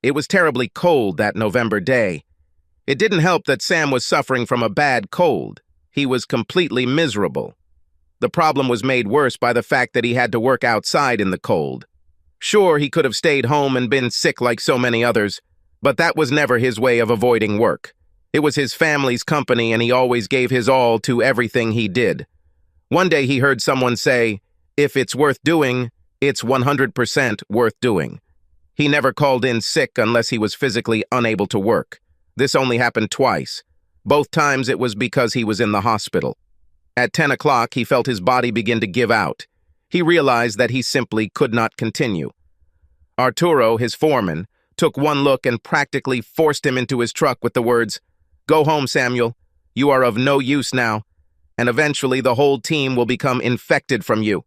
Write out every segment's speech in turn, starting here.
It was terribly cold that November day. It didn't help that Sam was suffering from a bad cold. He was completely miserable. The problem was made worse by the fact that he had to work outside in the cold. Sure, he could have stayed home and been sick like so many others, but that was never his way of avoiding work. It was his family's company, and he always gave his all to everything he did. One day he heard someone say, "If it's worth doing, it's 100% worth doing." He never called in sick unless he was physically unable to work. This only happened twice. Both times it was because he was in the hospital. At 10 o'clock, he felt his body begin to give out. He realized that he simply could not continue. Arturo, his foreman, took one look and practically forced him into his truck with the words, "Go home, Samuel. You are of no use now, and eventually the whole team will become infected from you."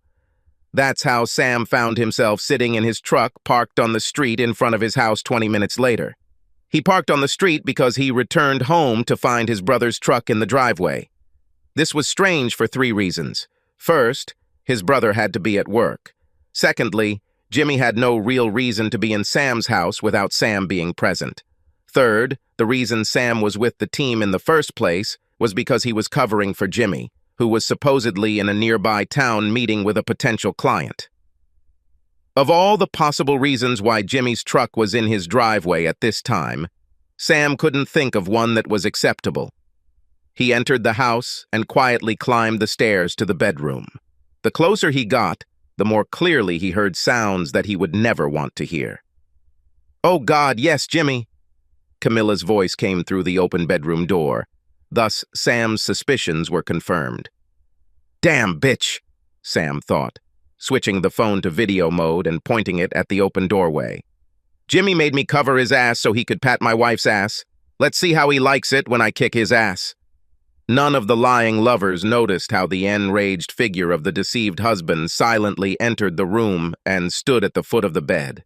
That's how Sam found himself sitting in his truck parked on the street in front of his house 20 minutes later. He parked on the street because he returned home to find his brother's truck in the driveway. This was strange for 3 reasons. First, his brother had to be at work. Secondly, Jimmy had no real reason to be in Sam's house without Sam being present. Third, the reason Sam was with the team in the first place was because he was covering for Jimmy, who was supposedly in a nearby town meeting with a potential client. Of all the possible reasons why Jimmy's truck was in his driveway at this time, Sam couldn't think of one that was acceptable. He entered the house and quietly climbed the stairs to the bedroom. The closer he got, the more clearly he heard sounds that he would never want to hear. "Oh God, yes, Jimmy!" Camilla's voice came through the open bedroom door. Thus, Sam's suspicions were confirmed. "Damn bitch," Sam thought, switching the phone to video mode and pointing it at the open doorway. "Jimmy made me cover his ass so he could pat my wife's ass. Let's see how he likes it when I kick his ass." None of the lying lovers noticed how the enraged figure of the deceived husband silently entered the room and stood at the foot of the bed.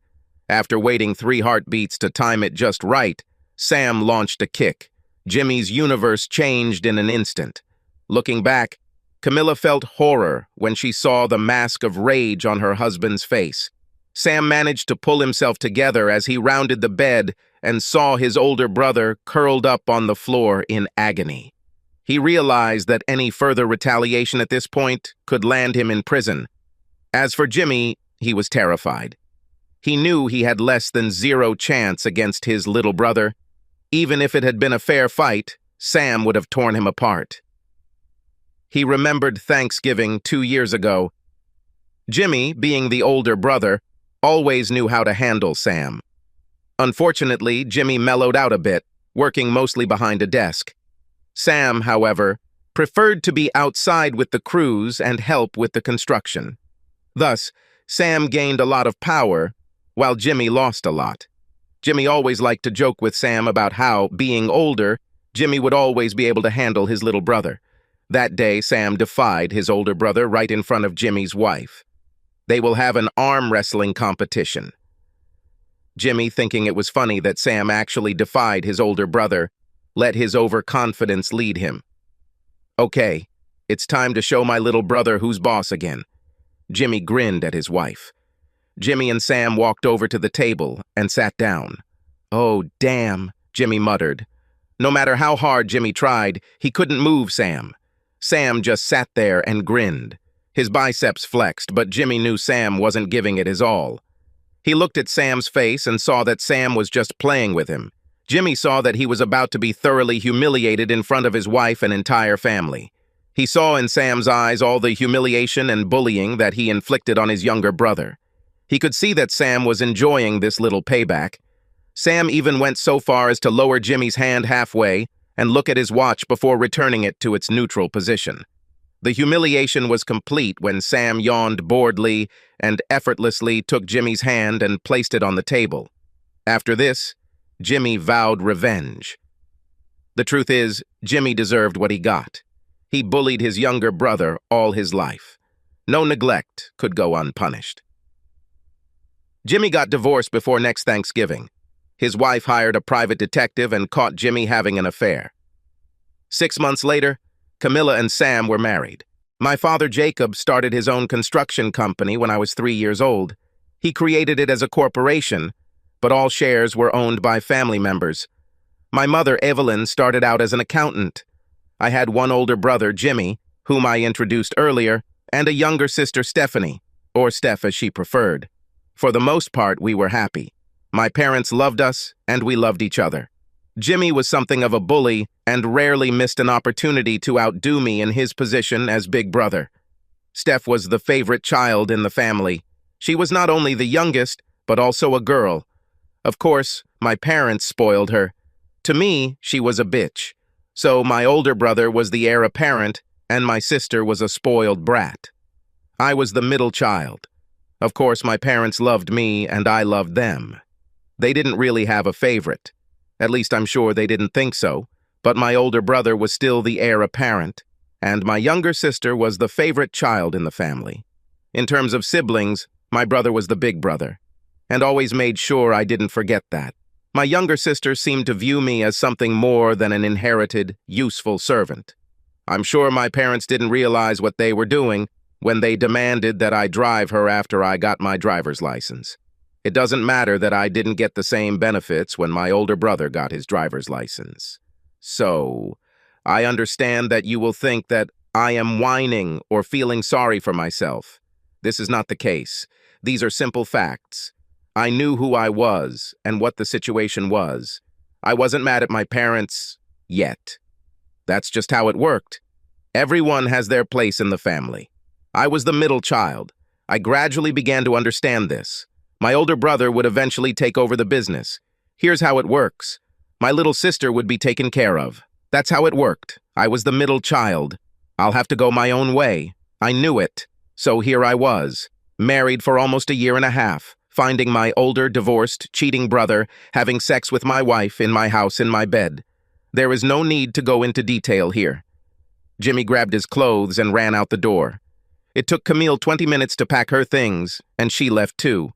After waiting 3 heartbeats to time it just right, Sam launched a kick. Jimmy's universe changed in an instant. Looking back, Camilla felt horror when she saw the mask of rage on her husband's face. Sam managed to pull himself together as he rounded the bed and saw his older brother curled up on the floor in agony. He realized that any further retaliation at this point could land him in prison. As for Jimmy, he was terrified. He knew he had less than 0 chance against his little brother. Even if it had been a fair fight, Sam would have torn him apart. He remembered Thanksgiving 2 years ago. Jimmy, being the older brother, always knew how to handle Sam. Unfortunately, Jimmy mellowed out a bit, working mostly behind a desk. Sam, however, preferred to be outside with the crews and help with the construction. Thus, Sam gained a lot of power, while Jimmy lost a lot. Jimmy always liked to joke with Sam about how, being older, Jimmy would always be able to handle his little brother. That day, Sam defied his older brother right in front of Jimmy's wife. They will have an arm wrestling competition. Jimmy, thinking it was funny that Sam actually defied his older brother, let his overconfidence lead him. "Okay, it's time to show my little brother who's boss again." Jimmy grinned at his wife. Jimmy and Sam walked over to the table and sat down. "Oh, damn," Jimmy muttered. No matter how hard Jimmy tried, he couldn't move Sam. Sam just sat there and grinned. His biceps flexed, but Jimmy knew Sam wasn't giving it his all. He looked at Sam's face and saw that Sam was just playing with him. Jimmy saw that he was about to be thoroughly humiliated in front of his wife and entire family. He saw in Sam's eyes all the humiliation and bullying that he inflicted on his younger brother. He could see that Sam was enjoying this little payback. Sam even went so far as to lower Jimmy's hand halfway and look at his watch before returning it to its neutral position. The humiliation was complete when Sam yawned boredly and effortlessly took Jimmy's hand and placed it on the table. After this, Jimmy vowed revenge. The truth is, Jimmy deserved what he got. He bullied his younger brother all his life. No neglect could go unpunished. Jimmy got divorced before next Thanksgiving. His wife hired a private detective and caught Jimmy having an affair. 6 months later, Camilla and Sam were married. My father, Jacob, started his own construction company when I was 3 years old. He created it as a corporation, but all shares were owned by family members. My mother, Evelyn, started out as an accountant. I had one older brother, Jimmy, whom I introduced earlier, and a younger sister, Stephanie, or Steph as she preferred. For the most part, we were happy. My parents loved us, and we loved each other. Jimmy was something of a bully and rarely missed an opportunity to outdo me in his position as big brother. Steph was the favorite child in the family. She was not only the youngest, but also a girl. Of course, my parents spoiled her. To me, she was a bitch. So my older brother was the heir apparent, and my sister was a spoiled brat. I was the middle child. Of course, my parents loved me, and I loved them. They didn't really have a favorite. At least I'm sure they didn't think so, but my older brother was still the heir apparent, and my younger sister was the favorite child in the family. In terms of siblings, my brother was the big brother, and always made sure I didn't forget that. My younger sister seemed to view me as something more than an inherited, useful servant. I'm sure my parents didn't realize what they were doing when they demanded that I drive her after I got my driver's license. It doesn't matter that I didn't get the same benefits when my older brother got his driver's license. So, I understand that you will think that I am whining or feeling sorry for myself. This is not the case. These are simple facts. I knew who I was and what the situation was. I wasn't mad at my parents yet. That's just how it worked. Everyone has their place in the family. I was the middle child. I gradually began to understand this. My older brother would eventually take over the business. Here's how it works. My little sister would be taken care of. That's how it worked. I was the middle child. I'll have to go my own way. I knew it. So here I was, married for almost a year and a half, finding my older, divorced, cheating brother having sex with my wife in my house in my bed. There is no need to go into detail here. Jimmy grabbed his clothes and ran out the door. It took Camille 20 minutes to pack her things, and she left too.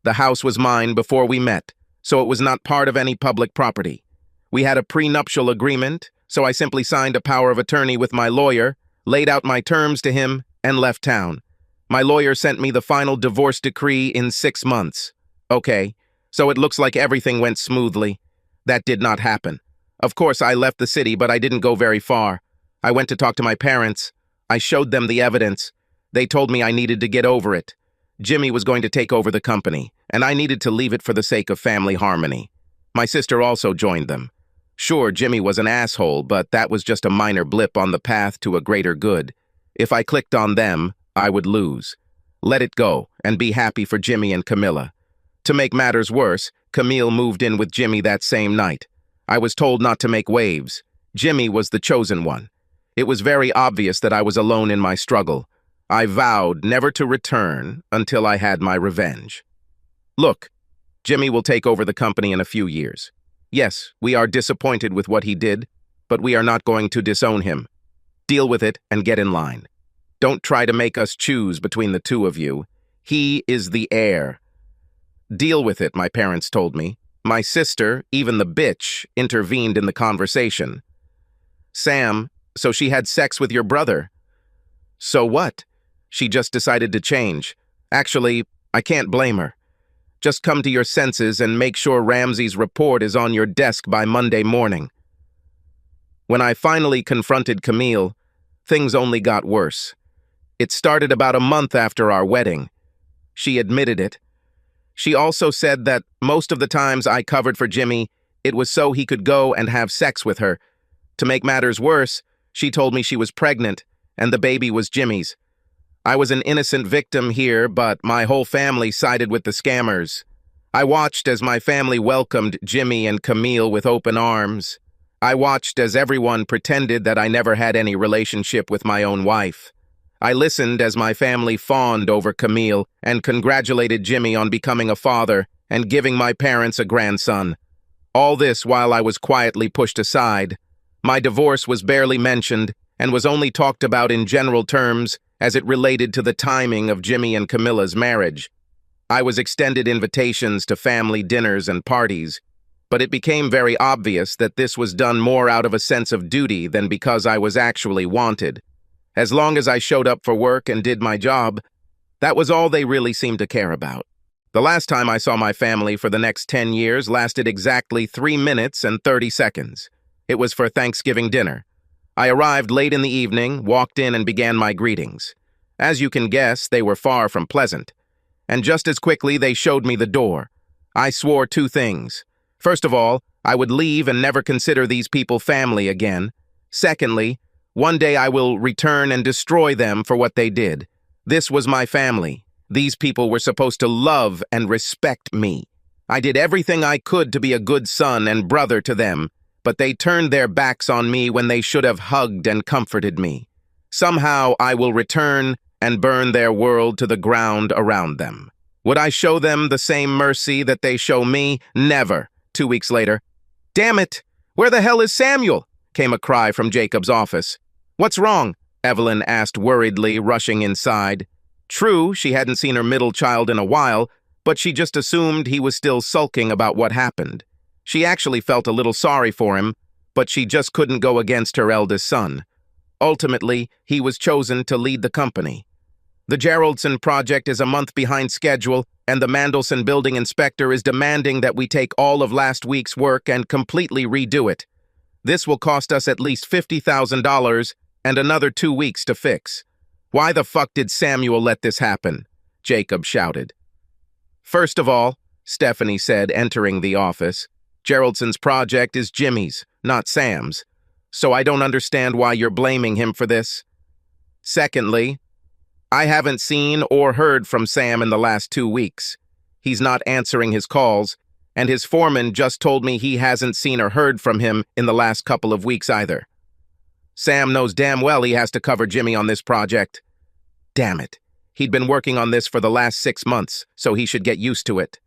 The house was mine before we met, so it was not part of any public property. We had a prenuptial agreement, so I simply signed a power of attorney with my lawyer, laid out my terms to him, and left town. My lawyer sent me the final divorce decree in 6 months. Okay, so it looks like everything went smoothly. That did not happen. Of course, I left the city, but I didn't go very far. I went to talk to my parents. I showed them the evidence. They told me I needed to get over it. Jimmy was going to take over the company, and I needed to leave it for the sake of family harmony. My sister also joined them. Sure, Jimmy was an asshole, but that was just a minor blip on the path to a greater good. If I clicked on them, I would lose. Let it go, and be happy for Jimmy and Camilla. To make matters worse, Camille moved in with Jimmy that same night. I was told not to make waves. Jimmy was the chosen one. It was very obvious that I was alone in my struggle. I vowed never to return until I had my revenge. Look, Jimmy will take over the company in a few years. Yes, we are disappointed with what he did, but we are not going to disown him. Deal with it and get in line. Don't try to make us choose between the two of you. He is the heir. Deal with it, my parents told me. My sister, even the bitch, intervened in the conversation. Sam, so she had sex with your brother. So what? She just decided to change. Actually, I can't blame her. Just come to your senses and make sure Ramsey's report is on your desk by Monday morning. When I finally confronted Camille, things only got worse. It started about a month after our wedding. She admitted it. She also said that most of the times I covered for Jimmy, it was so he could go and have sex with her. To make matters worse, she told me she was pregnant, and the baby was Jimmy's. I was an innocent victim here, but my whole family sided with the scammers. I watched as my family welcomed Jimmy and Camille with open arms. I watched as everyone pretended that I never had any relationship with my own wife. I listened as my family fawned over Camille and congratulated Jimmy on becoming a father and giving my parents a grandson. All this while I was quietly pushed aside. My divorce was barely mentioned and was only talked about in general terms as it related to the timing of Jimmy and Camilla's marriage. I was extended invitations to family dinners and parties, but it became very obvious that this was done more out of a sense of duty than because I was actually wanted. As long as I showed up for work and did my job, that was all they really seemed to care about. The last time I saw my family for the next 10 years lasted exactly 3 minutes and 30 seconds. It was for Thanksgiving dinner. I arrived late in the evening, walked in and began my greetings. As you can guess, they were far from pleasant. And just as quickly they showed me the door. I swore 2 things. First of all, I would leave and never consider these people family again. Secondly, one day I will return and destroy them for what they did. This was my family. These people were supposed to love and respect me. I did everything I could to be a good son and brother to them, but they turned their backs on me when they should have hugged and comforted me. Somehow I will return and burn their world to the ground around them. Would I show them the same mercy that they show me? Never. 2 weeks later, "Damn it! Where the hell is Samuel?" came a cry from Jacob's office. "What's wrong?" Evelyn asked worriedly, rushing inside. True, she hadn't seen her middle child in a while, but she just assumed he was still sulking about what happened. She actually felt a little sorry for him, but she just couldn't go against her eldest son. Ultimately, he was chosen to lead the company. The Geraldson project is a month behind schedule, and the Mandelson building inspector is demanding that we take all of last week's work and completely redo it. This will cost us at least $50,000 and another 2 weeks to fix. "Why the fuck did Samuel let this happen?" Jacob shouted. "First of all," Stephanie said, entering the office, "Geraldson's project is Jimmy's, not Sam's, so I don't understand why you're blaming him for this. Secondly, I haven't seen or heard from Sam in the last 2 weeks. He's not answering his calls, and his foreman just told me he hasn't seen or heard from him in the last couple of weeks either. Sam knows damn well he has to cover Jimmy on this project. Damn it. He'd been working on this for the last 6 months, so he should get used to it.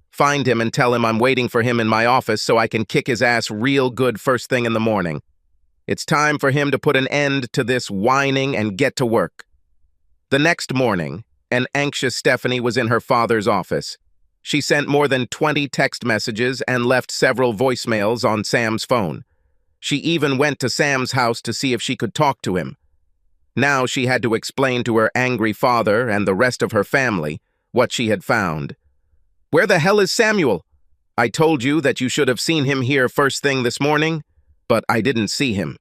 Find him and tell him I'm waiting for him in my office so I can kick his ass real good first thing in the morning. It's time for him to put an end to this whining and get to work." The next morning, an anxious Stephanie was in her father's office. She sent more than 20 text messages and left several voicemails on Sam's phone. She even went to Sam's house to see if she could talk to him. Now she had to explain to her angry father and the rest of her family what she had found. "Where the hell is Samuel? I told you that you should have seen him here first thing this morning, but I didn't see him."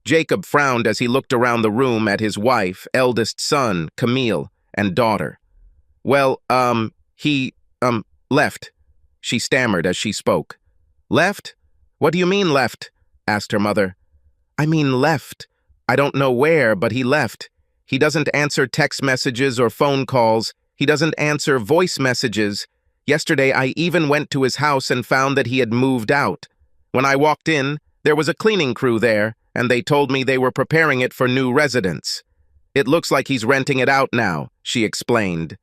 Jacob frowned as he looked around the room at his wife, eldest son, Camille, and daughter. "Well, he left," she stammered as she spoke. "Left? What do you mean left?" asked her mother. "I mean left. I don't know where, but he left. He doesn't answer text messages or phone calls. He doesn't answer voice messages. Yesterday, I even went to his house and found that he had moved out. When I walked in, there was a cleaning crew there, and they told me they were preparing it for new residents. It looks like he's renting it out now," she explained.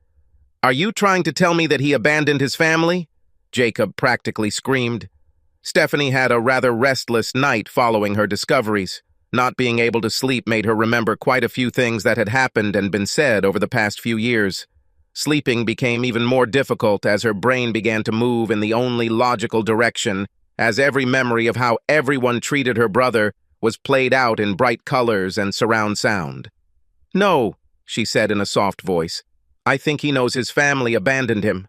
"Are you trying to tell me that he abandoned his family?" Jacob practically screamed. Stephanie had a rather restless night following her discoveries. Not being able to sleep made her remember quite a few things that had happened and been said over the past few years. Sleeping became even more difficult as her brain began to move in the only logical direction, as every memory of how everyone treated her brother was played out in bright colors and surround sound. "No," she said in a soft voice. "I think he knows his family abandoned him."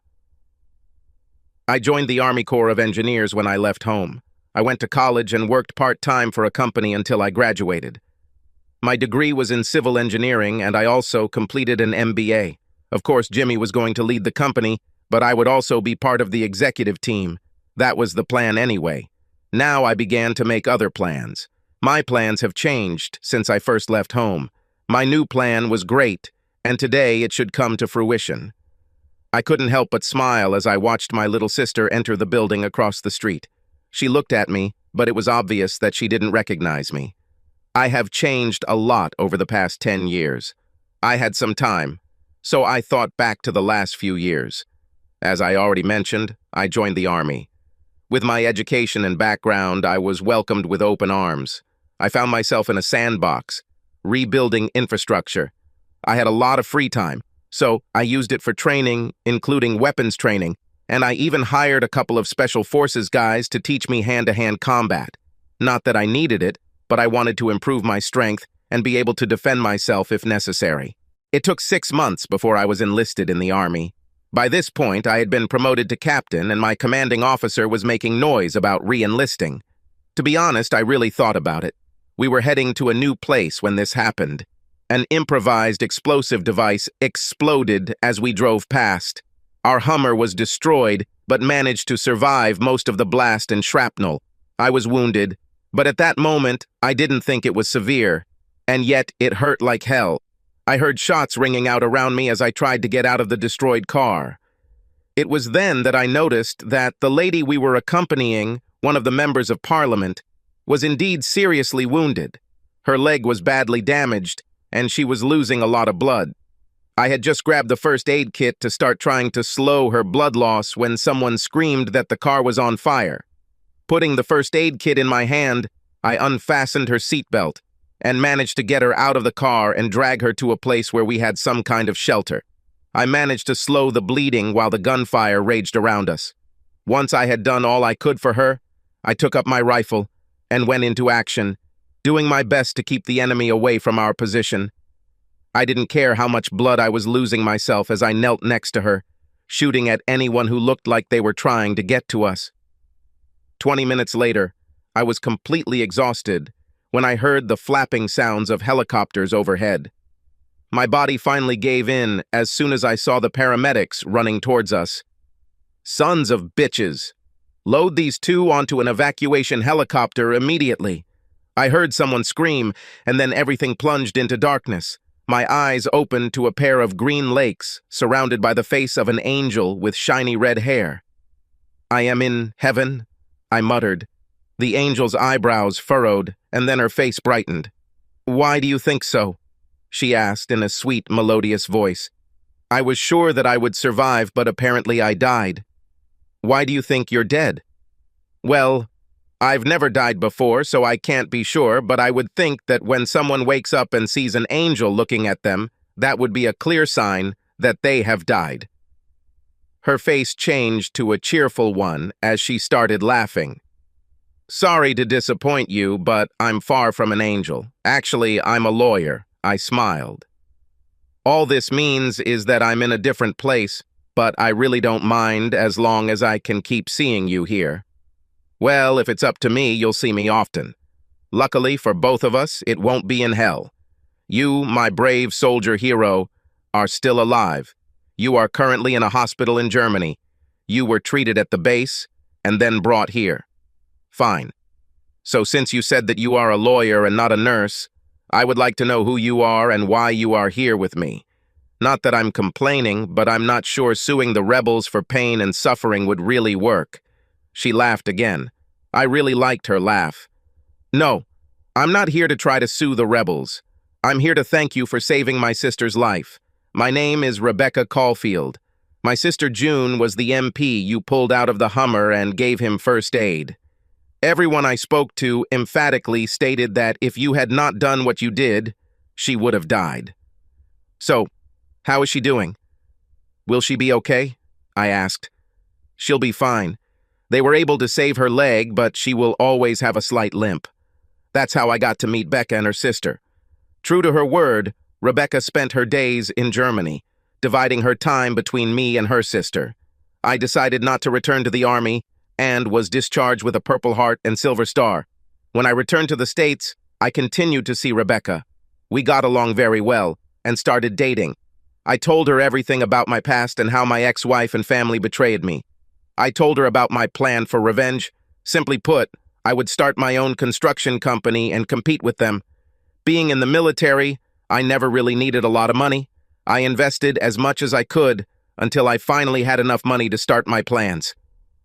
I joined the Army Corps of Engineers when I left home. I went to college and worked part-time for a company until I graduated. My degree was in civil engineering, and I also completed an MBA. Of course, Jimmy was going to lead the company, but I would also be part of the executive team. That was the plan anyway. Now I began to make other plans. My plans have changed since I first left home. My new plan was great, and today it should come to fruition. I couldn't help but smile as I watched my little sister enter the building across the street. She looked at me, but it was obvious that she didn't recognize me. I have changed a lot over the past 10 years. I had some time, so I thought back to the last few years. As I already mentioned, I joined the Army. With my education and background, I was welcomed with open arms. I found myself in a sandbox, rebuilding infrastructure. I had a lot of free time, so I used it for training, including weapons training, and I even hired a couple of special forces guys to teach me hand-to-hand combat. Not that I needed it, but I wanted to improve my strength and be able to defend myself if necessary. It took 6 months before I was enlisted in the Army. By this point, I had been promoted to captain, and my commanding officer was making noise about re-enlisting. To be honest, I really thought about it. We were heading to a new place when this happened. An improvised explosive device exploded as we drove past. Our Hummer was destroyed, but managed to survive most of the blast and shrapnel. I was wounded, but at that moment, I didn't think it was severe. And yet, it hurt like hell. I heard shots ringing out around me as I tried to get out of the destroyed car. It was then that I noticed that the lady we were accompanying, one of the members of Parliament, was indeed seriously wounded. Her leg was badly damaged, and she was losing a lot of blood. I had just grabbed the first aid kit to start trying to slow her blood loss when someone screamed that the car was on fire. Putting the first aid kit in my hand, I unfastened her seatbelt and managed to get her out of the car and drag her to a place where we had some kind of shelter. I managed to slow the bleeding while the gunfire raged around us. Once I had done all I could for her, I took up my rifle and went into action, doing my best to keep the enemy away from our position. I didn't care how much blood I was losing myself as I knelt next to her, shooting at anyone who looked like they were trying to get to us. 20 minutes later, I was completely exhausted when I heard the flapping sounds of helicopters overhead. My body finally gave in as soon as I saw the paramedics running towards us. Sons of bitches! Load these two onto an evacuation helicopter immediately. I heard someone scream, and then everything plunged into darkness. My eyes opened to a pair of green lakes, surrounded by the face of an angel with shiny red hair. "I am in heaven," I muttered. The angel's eyebrows furrowed, and then her face brightened. "Why do you think so?" she asked in a sweet, melodious voice. "I was sure that I would survive, but apparently I died." "Why do you think you're dead?" "Well, I've never died before, so I can't be sure, but I would think that when someone wakes up and sees an angel looking at them, that would be a clear sign that they have died." Her face changed to a cheerful one as she started laughing. "Sorry to disappoint you, but I'm far from an angel. Actually, I'm a lawyer," I smiled. "All this means is that I'm in a different place, but I really don't mind as long as I can keep seeing you here." "Well, if it's up to me, you'll see me often. Luckily for both of us, it won't be in hell. You, my brave soldier hero, are still alive. You are currently in a hospital in Germany. You were treated at the base and then brought here." "Fine. So since you said that you are a lawyer and not a nurse, I would like to know who you are and why you are here with me. Not that I'm complaining, but I'm not sure suing the rebels for pain and suffering would really work." She laughed again. I really liked her laugh. "No, I'm not here to try to sue the rebels. I'm here to thank you for saving my sister's life. My name is Rebecca Caulfield. My sister June was the MP you pulled out of the Hummer and gave him first aid. Everyone I spoke to emphatically stated that if you had not done what you did, she would have died. So, how is she doing? Will she be okay?" I asked. "She'll be fine. They were able to save her leg, but she will always have a slight limp. That's how I got to meet Becca and her sister. True to her word, Rebecca spent her days in Germany, dividing her time between me and her sister. I decided not to return to the army and was discharged with a Purple Heart and Silver Star. When I returned to the States, I continued to see Rebecca. We got along very well and started dating. I told her everything about my past and how my ex-wife and family betrayed me. I told her about my plan for revenge. Simply put, I would start my own construction company and compete with them. Being in the military, I never really needed a lot of money. I invested as much as I could until I finally had enough money to start my plans.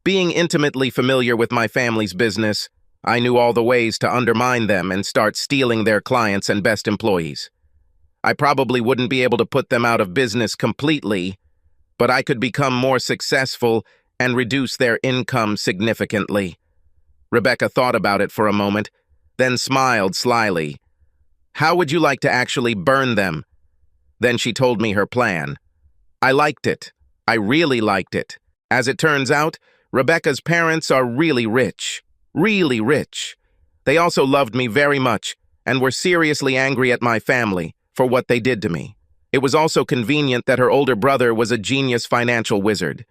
Being intimately familiar with my family's business, I knew all the ways to undermine them and start stealing their clients and best employees. I probably wouldn't be able to put them out of business completely, but I could become more successful and reduce their income significantly." Rebecca thought about it for a moment, then smiled slyly. "How would you like to actually burn them?" Then she told me her plan. I liked it. I really liked it. As it turns out, Rebecca's parents are really rich. Really rich. They also loved me very much and were seriously angry at my family for what they did to me. It was also convenient that her older brother was a genius financial wizard.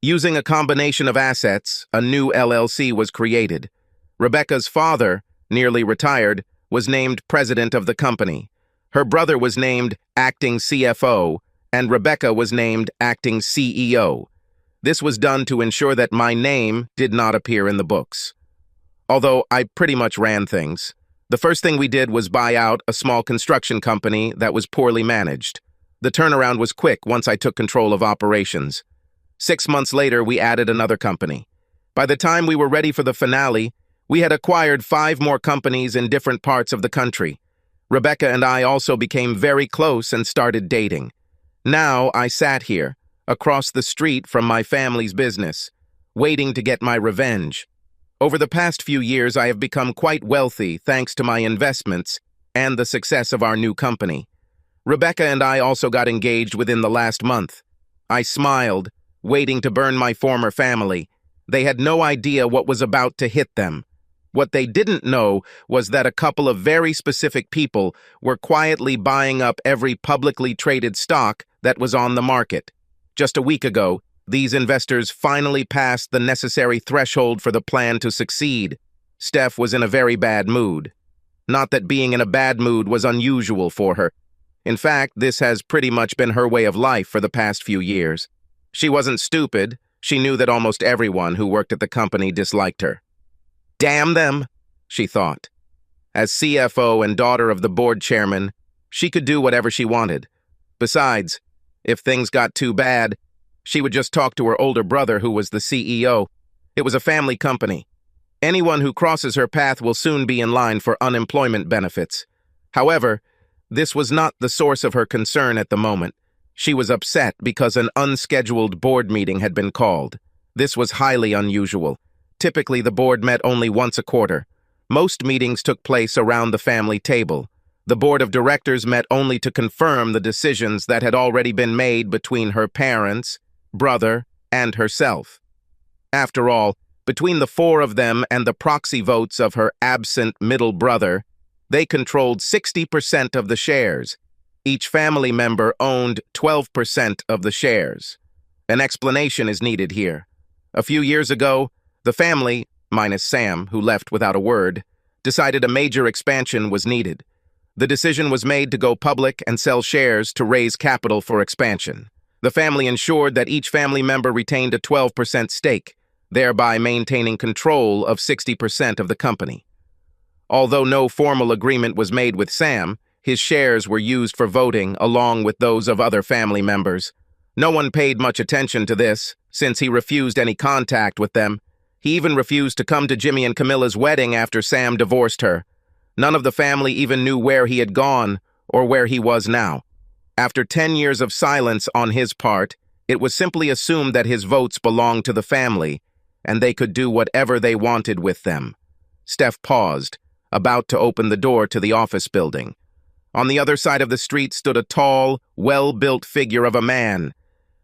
Using a combination of assets, a new LLC was created. Rebecca's father, nearly retired, was named president of the company. Her brother was named acting CFO, and Rebecca was named acting CEO. This was done to ensure that my name did not appear in the books. Although I pretty much ran things. The first thing we did was buy out a small construction company that was poorly managed. The turnaround was quick once I took control of operations. 6 months later, we added another company. By the time we were ready for the finale, we had acquired 5 more companies in different parts of the country. Rebecca and I also became very close and started dating. Now I sat here, across the street from my family's business, waiting to get my revenge. Over the past few years, I have become quite wealthy thanks to my investments and the success of our new company. Rebecca and I also got engaged within the last month. I smiled, waiting to burn my former family. They had no idea what was about to hit them. What they didn't know was that a couple of very specific people were quietly buying up every publicly traded stock that was on the market. Just a week ago, these investors finally passed the necessary threshold for the plan to succeed. Steph was in a very bad mood. Not that being in a bad mood was unusual for her. In fact, this has pretty much been her way of life for the past few years. She wasn't stupid. She knew that almost everyone who worked at the company disliked her. Damn them, she thought. As CFO and daughter of the board chairman, she could do whatever she wanted. Besides, if things got too bad, she would just talk to her older brother, who was the CEO. It was a family company. Anyone who crosses her path will soon be in line for unemployment benefits. However, this was not the source of her concern at the moment. She was upset because an unscheduled board meeting had been called. This was highly unusual. Typically, the board met only once a quarter. Most meetings took place around the family table. The board of directors met only to confirm the decisions that had already been made between her parents, brother, and herself. After all, between the 4 of them and the proxy votes of her absent middle brother, they controlled 60% of the shares. Each family member owned 12% of the shares. An explanation is needed here. A few years ago, the family, minus Sam, who left without a word, decided a major expansion was needed. The decision was made to go public and sell shares to raise capital for expansion. The family ensured that each family member retained a 12% stake, thereby maintaining control of 60% of the company. Although no formal agreement was made with Sam, his shares were used for voting along with those of other family members. No one paid much attention to this, since he refused any contact with them. He even refused to come to Jimmy and Camilla's wedding after Sam divorced her. None of the family even knew where he had gone or where he was now. After 10 years of silence on his part, it was simply assumed that his votes belonged to the family, and they could do whatever they wanted with them. Steph paused, about to open the door to the office building. On the other side of the street stood a tall, well-built figure of a man.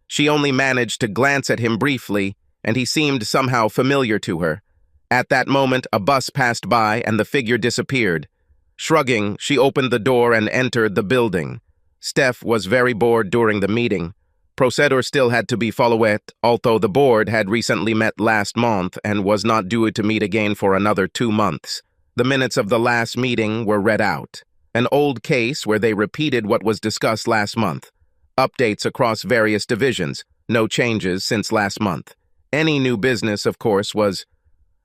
She only managed to glance at him briefly, and he seemed somehow familiar to her. At that moment, a bus passed by and the figure disappeared. Shrugging, she opened the door and entered the building. Steph was very bored during the meeting. Procedure still had to be followed, although the board had recently met last month and was not due to meet again for another 2 months. The minutes of the last meeting were read out. An old case where they repeated what was discussed last month. Updates across various divisions. No changes since last month. Any new business, of course, was,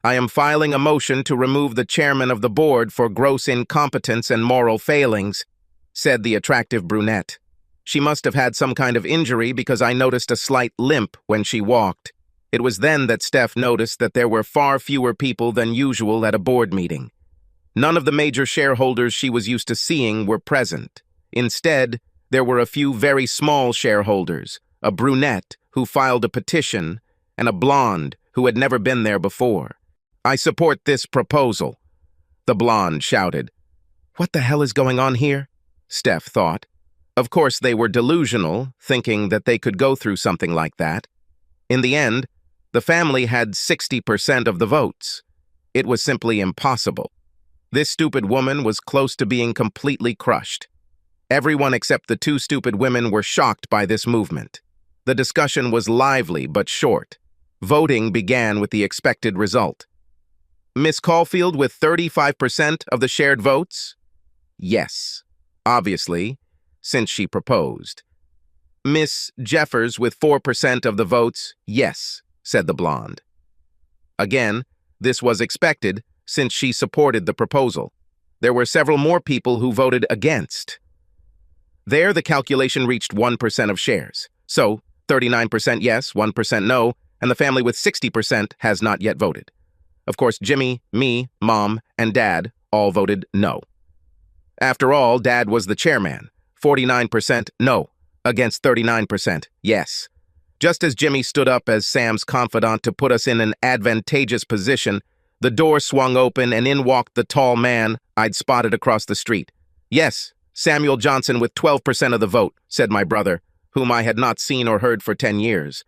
I am filing a motion to remove the chairman of the board for gross incompetence and moral failings, said the attractive brunette. She must have had some kind of injury because I noticed a slight limp when she walked. It was then that Steph noticed that there were far fewer people than usual at a board meeting. None of the major shareholders she was used to seeing were present. Instead, there were a few very small shareholders, a brunette who filed a petition, and a blonde who had never been there before. I support this proposal, the blonde shouted. What the hell is going on here? Steph thought. Of course, they were delusional, thinking that they could go through something like that. In the end, the family had 60% of the votes. It was simply impossible. This stupid woman was close to being completely crushed. Everyone except the two stupid women were shocked by this movement. The discussion was lively but short. Voting began with the expected result. Miss Caulfield with 35% of the shared votes? Yes, obviously, since she proposed. Miss Jeffers with 4% of the votes? Yes, said the blonde. Again, this was expected since she supported the proposal. There were several more people who voted against. There, the calculation reached 1% of shares. So, 39% yes, 1% no, and the family with 60% has not yet voted. Of course, Jimmy, me, Mom, and Dad all voted no. After all, Dad was the chairman. 49% no, against 39% yes. Just as Jimmy stood up as Sam's confidant to put us in an advantageous position, the door swung open and in walked the tall man I'd spotted across the street. Yes, Samuel Johnson with 12% of the vote, said my brother, whom I had not seen or heard for 10 years.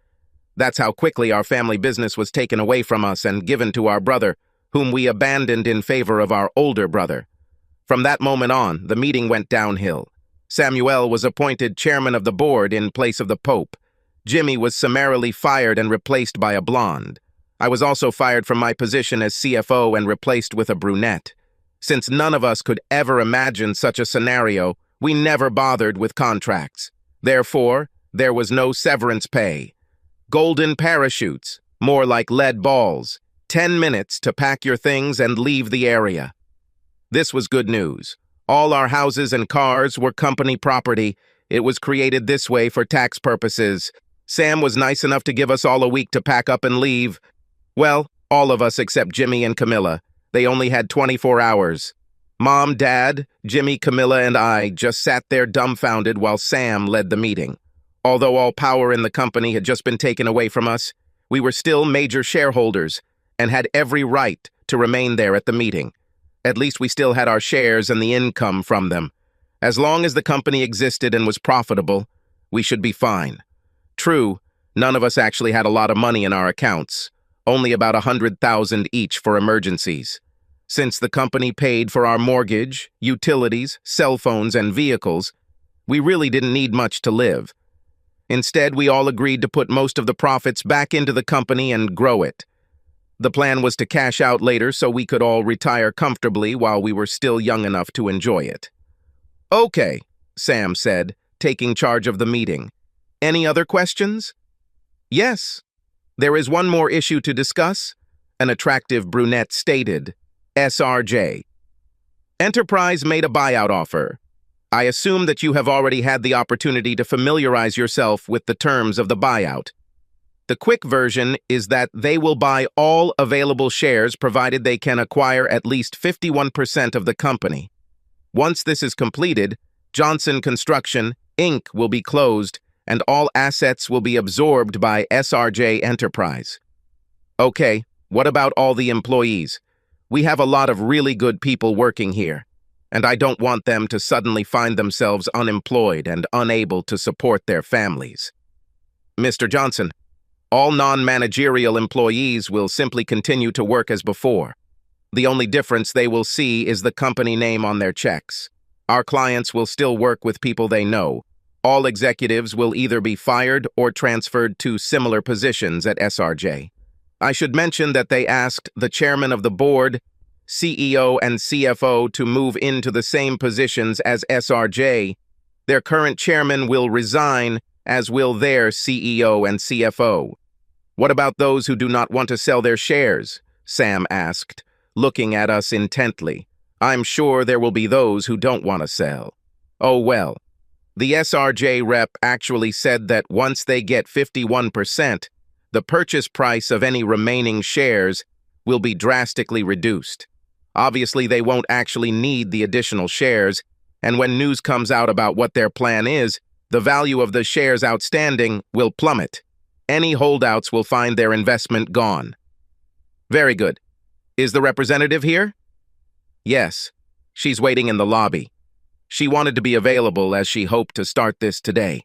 That's how quickly our family business was taken away from us and given to our brother, whom we abandoned in favor of our older brother. From that moment on, the meeting went downhill. Samuel was appointed chairman of the board in place of the Pope. Jimmy was summarily fired and replaced by a blonde. I was also fired from my position as CFO and replaced with a brunette. Since none of us could ever imagine such a scenario, we never bothered with contracts. Therefore, there was no severance pay. Golden parachutes, more like lead balls. 10 minutes to pack your things and leave the area. This was good news. All our houses and cars were company property. It was created this way for tax purposes. Sam was nice enough to give us all a week to pack up and leave. Well, all of us except Jimmy and Camilla. They only had 24 hours. Mom, Dad, Jimmy, Camilla, and I just sat there dumbfounded while Sam led the meeting. Although all power in the company had just been taken away from us, we were still major shareholders and had every right to remain there at the meeting. At least we still had our shares and the income from them. As long as the company existed and was profitable, we should be fine. True, none of us actually had a lot of money in our accounts, only about $100,000 each for emergencies. Since the company paid for our mortgage, utilities, cell phones, and vehicles, we really didn't need much to live. Instead, we all agreed to put most of the profits back into the company and grow it. The plan was to cash out later so we could all retire comfortably while we were still young enough to enjoy it. Okay, Sam said, taking charge of the meeting. Any other questions? Yes. There is one more issue to discuss, an attractive brunette stated. SRJ. Enterprise made a buyout offer. I assume that you have already had the opportunity to familiarize yourself with the terms of the buyout. The quick version is that they will buy all available shares provided they can acquire at least 51% of the company. Once this is completed, Johnson Construction, Inc. will be closed and all assets will be absorbed by SRJ Enterprise. Okay, what about all the employees? We have a lot of really good people working here, and I don't want them to suddenly find themselves unemployed and unable to support their families. Mr. Johnson, all non-managerial employees will simply continue to work as before. The only difference they will see is the company name on their checks. Our clients will still work with people they know. All executives will either be fired or transferred to similar positions at SRJ. I should mention that they asked the chairman of the board, CEO, and CFO to move into the same positions as SRJ. Their current chairman will resign, as will their CEO and CFO. What about those who do not want to sell their shares? Sam asked, looking at us intently. I'm sure there will be those who don't want to sell. Oh well. The SRJ rep actually said that once they get 51%, the purchase price of any remaining shares will be drastically reduced. Obviously, they won't actually need the additional shares, and when news comes out about what their plan is, the value of the shares outstanding will plummet. Any holdouts will find their investment gone. Very good. Is the representative here? Yes. She's waiting in the lobby. She wanted to be available as she hoped to start this today.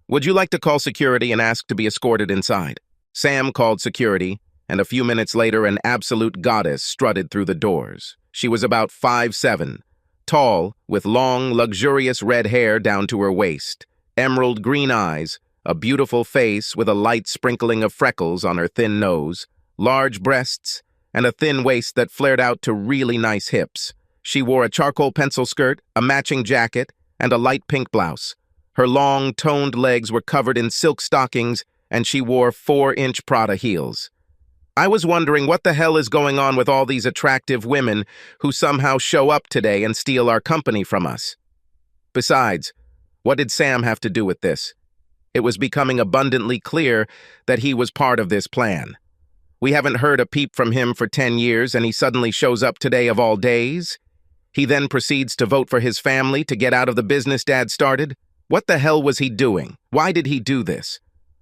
Would you like to call security and ask to be escorted inside? Sam called security, and a few minutes later an absolute goddess strutted through the doors. She was about 5'7", tall, with long, luxurious red hair down to her waist, emerald green eyes, a beautiful face with a light sprinkling of freckles on her thin nose, large breasts, and a thin waist that flared out to really nice hips. She wore a charcoal pencil skirt, a matching jacket, and a light pink blouse. Her long, toned legs were covered in silk stockings, and she wore 4-inch Prada heels. I was wondering what the hell is going on with all these attractive women who somehow show up today and steal our company from us. Besides, what did Sam have to do with this? It was becoming abundantly clear that he was part of this plan. We haven't heard a peep from him for 10 years, and he suddenly shows up today of all days? He then proceeds to vote for his family to get out of the business Dad started? What the hell was he doing? Why did he do this?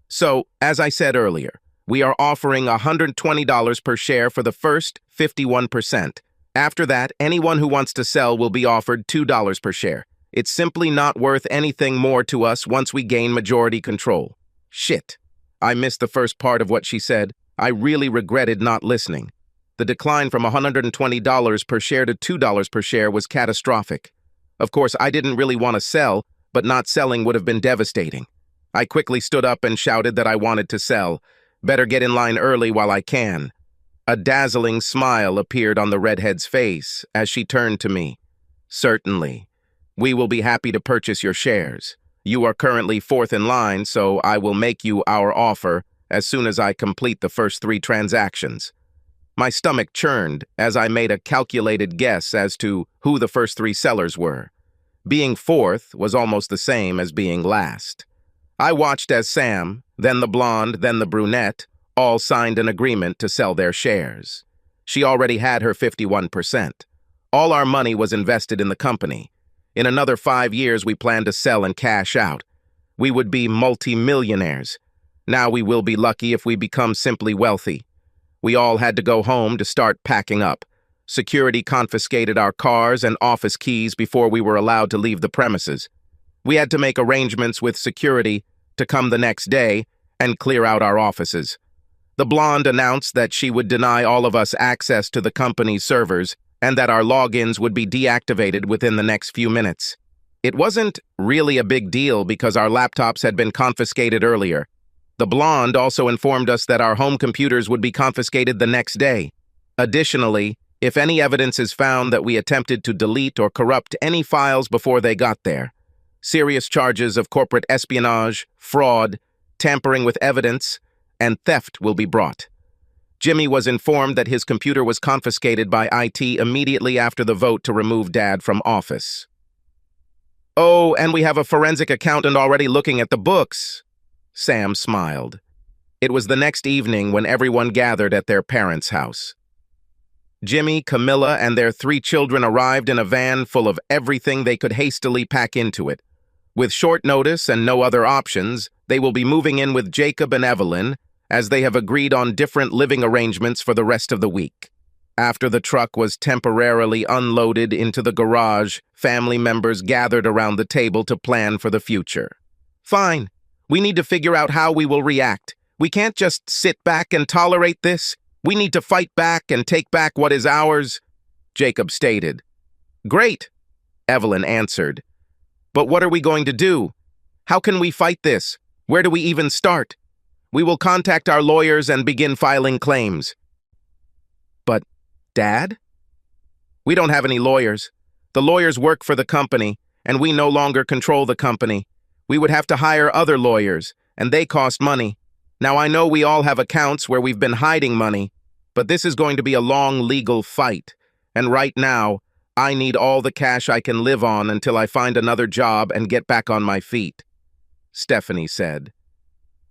So, as I said earlier, we are offering $120 per share for the first 51%. After that, anyone who wants to sell will be offered $2 per share. It's simply not worth anything more to us once we gain majority control. Shit. I missed the first part of what she said. I really regretted not listening. The decline from $120 per share to $2 per share was catastrophic. Of course, I didn't really want to sell, but not selling would have been devastating. I quickly stood up and shouted that I wanted to sell. Better get in line early while I can. A dazzling smile appeared on the redhead's face as she turned to me. Certainly. We will be happy to purchase your shares. You are currently fourth in line, so I will make you our offer as soon as I complete the first 3 transactions. My stomach churned as I made a calculated guess as to who the first 3 sellers were. Being fourth was almost the same as being last. I watched as Sam, then the blonde, then the brunette, all signed an agreement to sell their shares. She already had her 51%. All our money was invested in the company. In another 5 years, we planned to sell and cash out. We would be multi-millionaires. Now we will be lucky if we become simply wealthy. We all had to go home to start packing up. Security confiscated our cars and office keys before we were allowed to leave the premises. We had to make arrangements with security to come the next day and clear out our offices. The blonde announced that she would deny all of us access to the company's servers and that our logins would be deactivated within the next few minutes. It wasn't really a big deal because our laptops had been confiscated earlier. The blonde also informed us that our home computers would be confiscated the next day. Additionally, if any evidence is found that we attempted to delete or corrupt any files before they got there, serious charges of corporate espionage, fraud, tampering with evidence, and theft will be brought. Jimmy was informed that his computer was confiscated by IT immediately after the vote to remove Dad from office. Oh, and we have a forensic accountant already looking at the books. Sam smiled. It was the next evening when everyone gathered at their parents' house. Jimmy, Camilla, and their 3 children arrived in a van full of everything they could hastily pack into it. With short notice and no other options, they will be moving in with Jacob and Evelyn, as they have agreed on different living arrangements for the rest of the week. After the truck was temporarily unloaded into the garage, family members gathered around the table to plan for the future. Fine. We need to figure out how we will react. We can't just sit back and tolerate this. We need to fight back and take back what is ours, Jacob stated. Great, Evelyn answered. But what are we going to do? How can we fight this? Where do we even start? We will contact our lawyers and begin filing claims. But, Dad? We don't have any lawyers. The lawyers work for the company, and we no longer control the company. We would have to hire other lawyers, and they cost money. Now, I know we all have accounts where we've been hiding money, but this is going to be a long legal fight. And right now, I need all the cash I can live on until I find another job and get back on my feet, Stephanie said.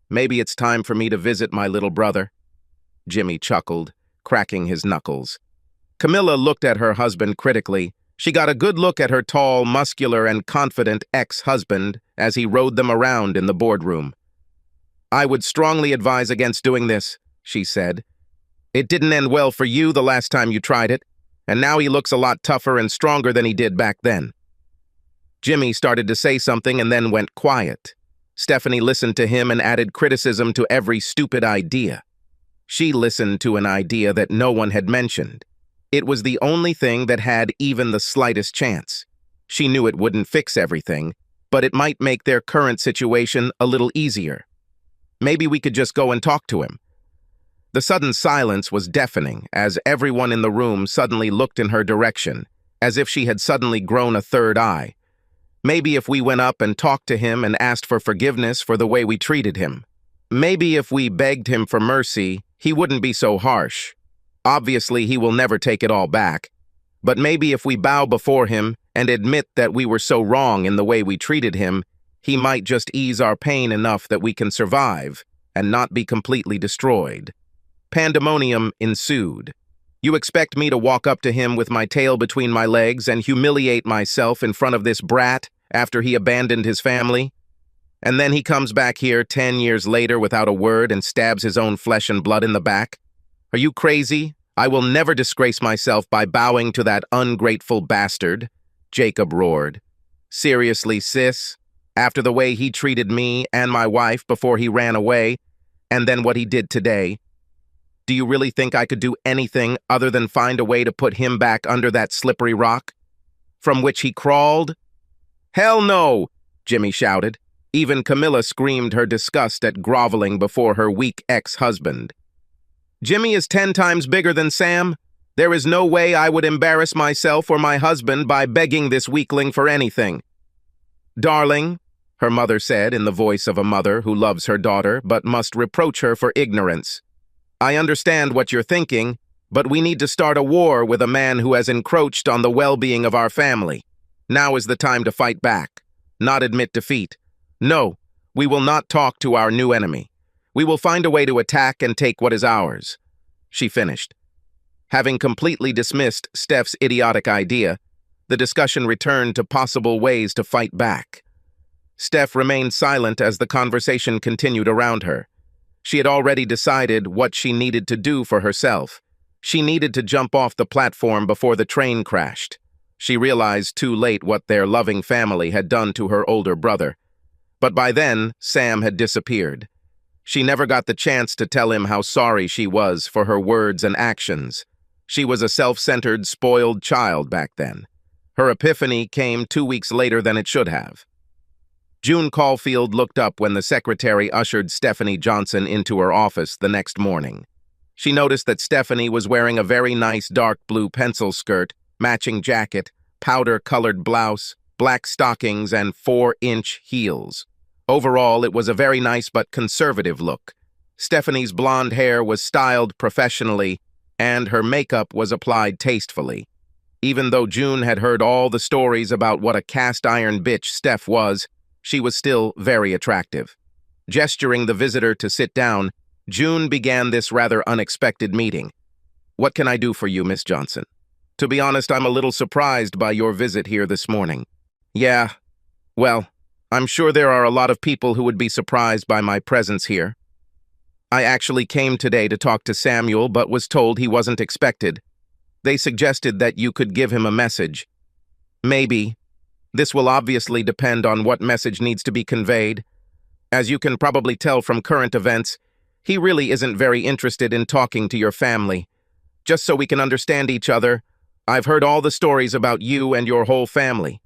Maybe it's time for me to visit my little brother. Jimmy chuckled, cracking his knuckles. Camilla looked at her husband critically. She got a good look at her tall, muscular, and confident ex-husband as he rode them around in the boardroom. I would strongly advise against doing this, she said. It didn't end well for you the last time you tried it, and now he looks a lot tougher and stronger than he did back then. Jimmy started to say something and then went quiet. Stephanie listened to him and added criticism to every stupid idea. She listened to an idea that no one had mentioned. It was the only thing that had even the slightest chance. She knew it wouldn't fix everything, but it might make their current situation a little easier. Maybe we could just go and talk to him. The sudden silence was deafening as everyone in the room suddenly looked in her direction, as if she had suddenly grown a third eye. Maybe if we went up and talked to him and asked for forgiveness for the way we treated him. Maybe if we begged him for mercy, he wouldn't be so harsh. Obviously, he will never take it all back. But maybe if we bow before him and admit that we were so wrong in the way we treated him, he might just ease our pain enough that we can survive and not be completely destroyed. Pandemonium ensued. You expect me to walk up to him with my tail between my legs and humiliate myself in front of this brat after he abandoned his family? And then he comes back here 10 years later without a word and stabs his own flesh and blood in the back? Are you crazy? I will never disgrace myself by bowing to that ungrateful bastard, Jacob roared. Seriously, sis? After the way he treated me and my wife before he ran away, and then what he did today, do you really think I could do anything other than find a way to put him back under that slippery rock from which he crawled? Hell no, Jimmy shouted. Even Camilla screamed her disgust at groveling before her weak ex-husband. Jimmy is 10 times bigger than Sam. There is no way I would embarrass myself or my husband by begging this weakling for anything. Darling, her mother said in the voice of a mother who loves her daughter but must reproach her for ignorance. I understand what you're thinking, but we need to start a war with a man who has encroached on the well-being of our family. Now is the time to fight back, not admit defeat. No, we will not talk to our new enemy. We will find a way to attack and take what is ours, she finished. Having completely dismissed Steph's idiotic idea, the discussion returned to possible ways to fight back. Steph remained silent as the conversation continued around her. She had already decided what she needed to do for herself. She needed to jump off the platform before the train crashed. She realized too late what their loving family had done to her older brother. But by then, Sam had disappeared. She never got the chance to tell him how sorry she was for her words and actions. She was a self-centered, spoiled child back then. Her epiphany came 2 weeks later than it should have. June Caulfield looked up when the secretary ushered Stephanie Johnson into her office the next morning. She noticed that Stephanie was wearing a very nice dark blue pencil skirt, matching jacket, powder-colored blouse, black stockings, and 4-inch heels. Overall, it was a very nice but conservative look. Stephanie's blonde hair was styled professionally, and her makeup was applied tastefully. Even though June had heard all the stories about what a cast-iron bitch Steph was, she was still very attractive. Gesturing the visitor to sit down, June began this rather unexpected meeting. What can I do for you, Miss Johnson? To be honest, I'm a little surprised by your visit here this morning. Yeah, well, I'm sure there are a lot of people who would be surprised by my presence here. I actually came today to talk to Samuel, but was told he wasn't expected. They suggested that you could give him a message. Maybe. This will obviously depend on what message needs to be conveyed. As you can probably tell from current events, he really isn't very interested in talking to your family. Just so we can understand each other, I've heard all the stories about you and your whole family.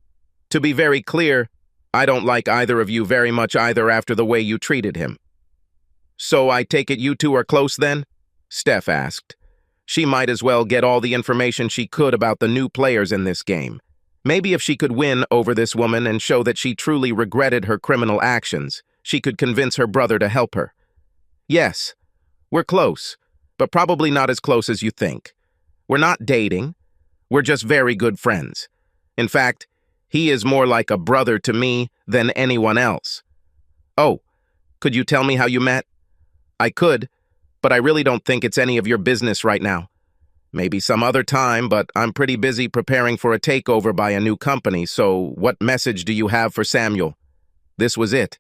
To be very clear, I don't like either of you very much either after the way you treated him. So I take it you two are close then? Steph asked. She might as well get all the information she could about the new players in this game. Maybe if she could win over this woman and show that she truly regretted her criminal actions, she could convince her brother to help her. Yes, we're close, but probably not as close as you think. We're not dating. We're just very good friends. In fact, he is more like a brother to me than anyone else. Oh, could you tell me how you met? I could, but I really don't think it's any of your business right now. Maybe some other time, but I'm pretty busy preparing for a takeover by a new company, so what message do you have for Samuel? This was it.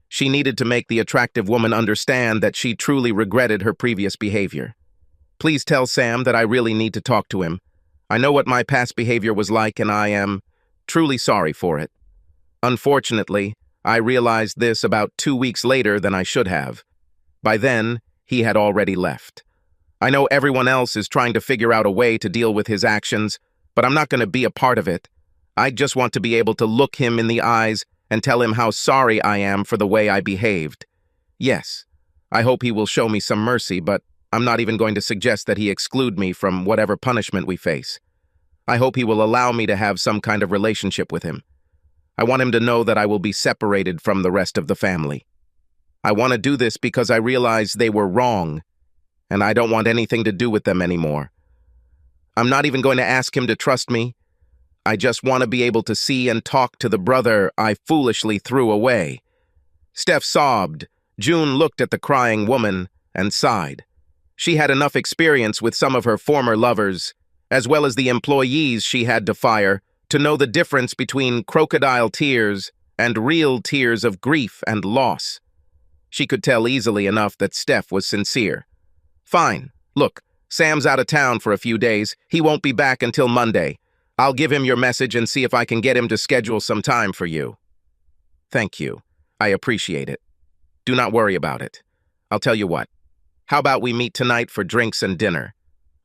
She needed to make the attractive woman understand that she truly regretted her previous behavior. Please tell Sam that I really need to talk to him. I know what my past behavior was like, and I am truly sorry for it. Unfortunately, I realized this about 2 weeks later than I should have. By then, he had already left. I know everyone else is trying to figure out a way to deal with his actions, but I'm not going to be a part of it. I just want to be able to look him in the eyes and tell him how sorry I am for the way I behaved. Yes, I hope he will show me some mercy, but I'm not even going to suggest that he exclude me from whatever punishment we face. I hope he will allow me to have some kind of relationship with him. I want him to know that I will be separated from the rest of the family. I want to do this because I realize they were wrong, and I don't want anything to do with them anymore. I'm not even going to ask him to trust me. I just want to be able to see and talk to the brother I foolishly threw away. Steph sobbed. June looked at the crying woman and sighed. She had enough experience with some of her former lovers, as well as the employees she had to fire, to know the difference between crocodile tears and real tears of grief and loss. She could tell easily enough that Steph was sincere. Fine. Look, Sam's out of town for a few days. He won't be back until Monday. I'll give him your message and see if I can get him to schedule some time for you. Thank you. I appreciate it. Do not worry about it. I'll tell you what. How about we meet tonight for drinks and dinner?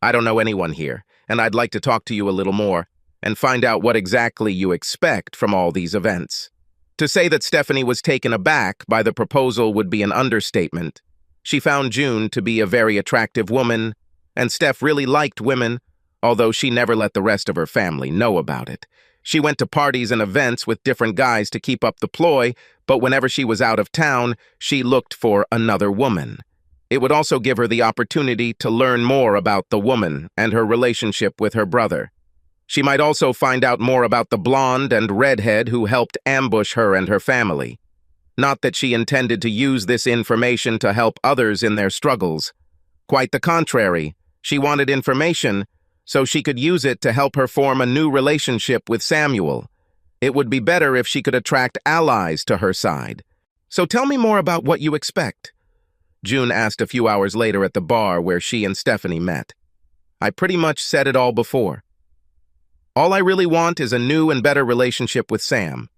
I don't know anyone here, and I'd like to talk to you a little more and find out what exactly you expect from all these events. To say that Stephanie was taken aback by the proposal would be an understatement. She found June to be a very attractive woman, and Steph really liked women, although she never let the rest of her family know about it. She went to parties and events with different guys to keep up the ploy, but whenever she was out of town, she looked for another woman. It would also give her the opportunity to learn more about the woman and her relationship with her brother. She might also find out more about the blonde and redhead who helped ambush her and her family. Not that she intended to use this information to help others in their struggles. Quite the contrary, she wanted information so she could use it to help her form a new relationship with Samuel. It would be better if she could attract allies to her side. So tell me more about what you expect. June asked a few hours later at the bar where she and Stephanie met. I pretty much said it all before. All I really want is a new and better relationship with Sam.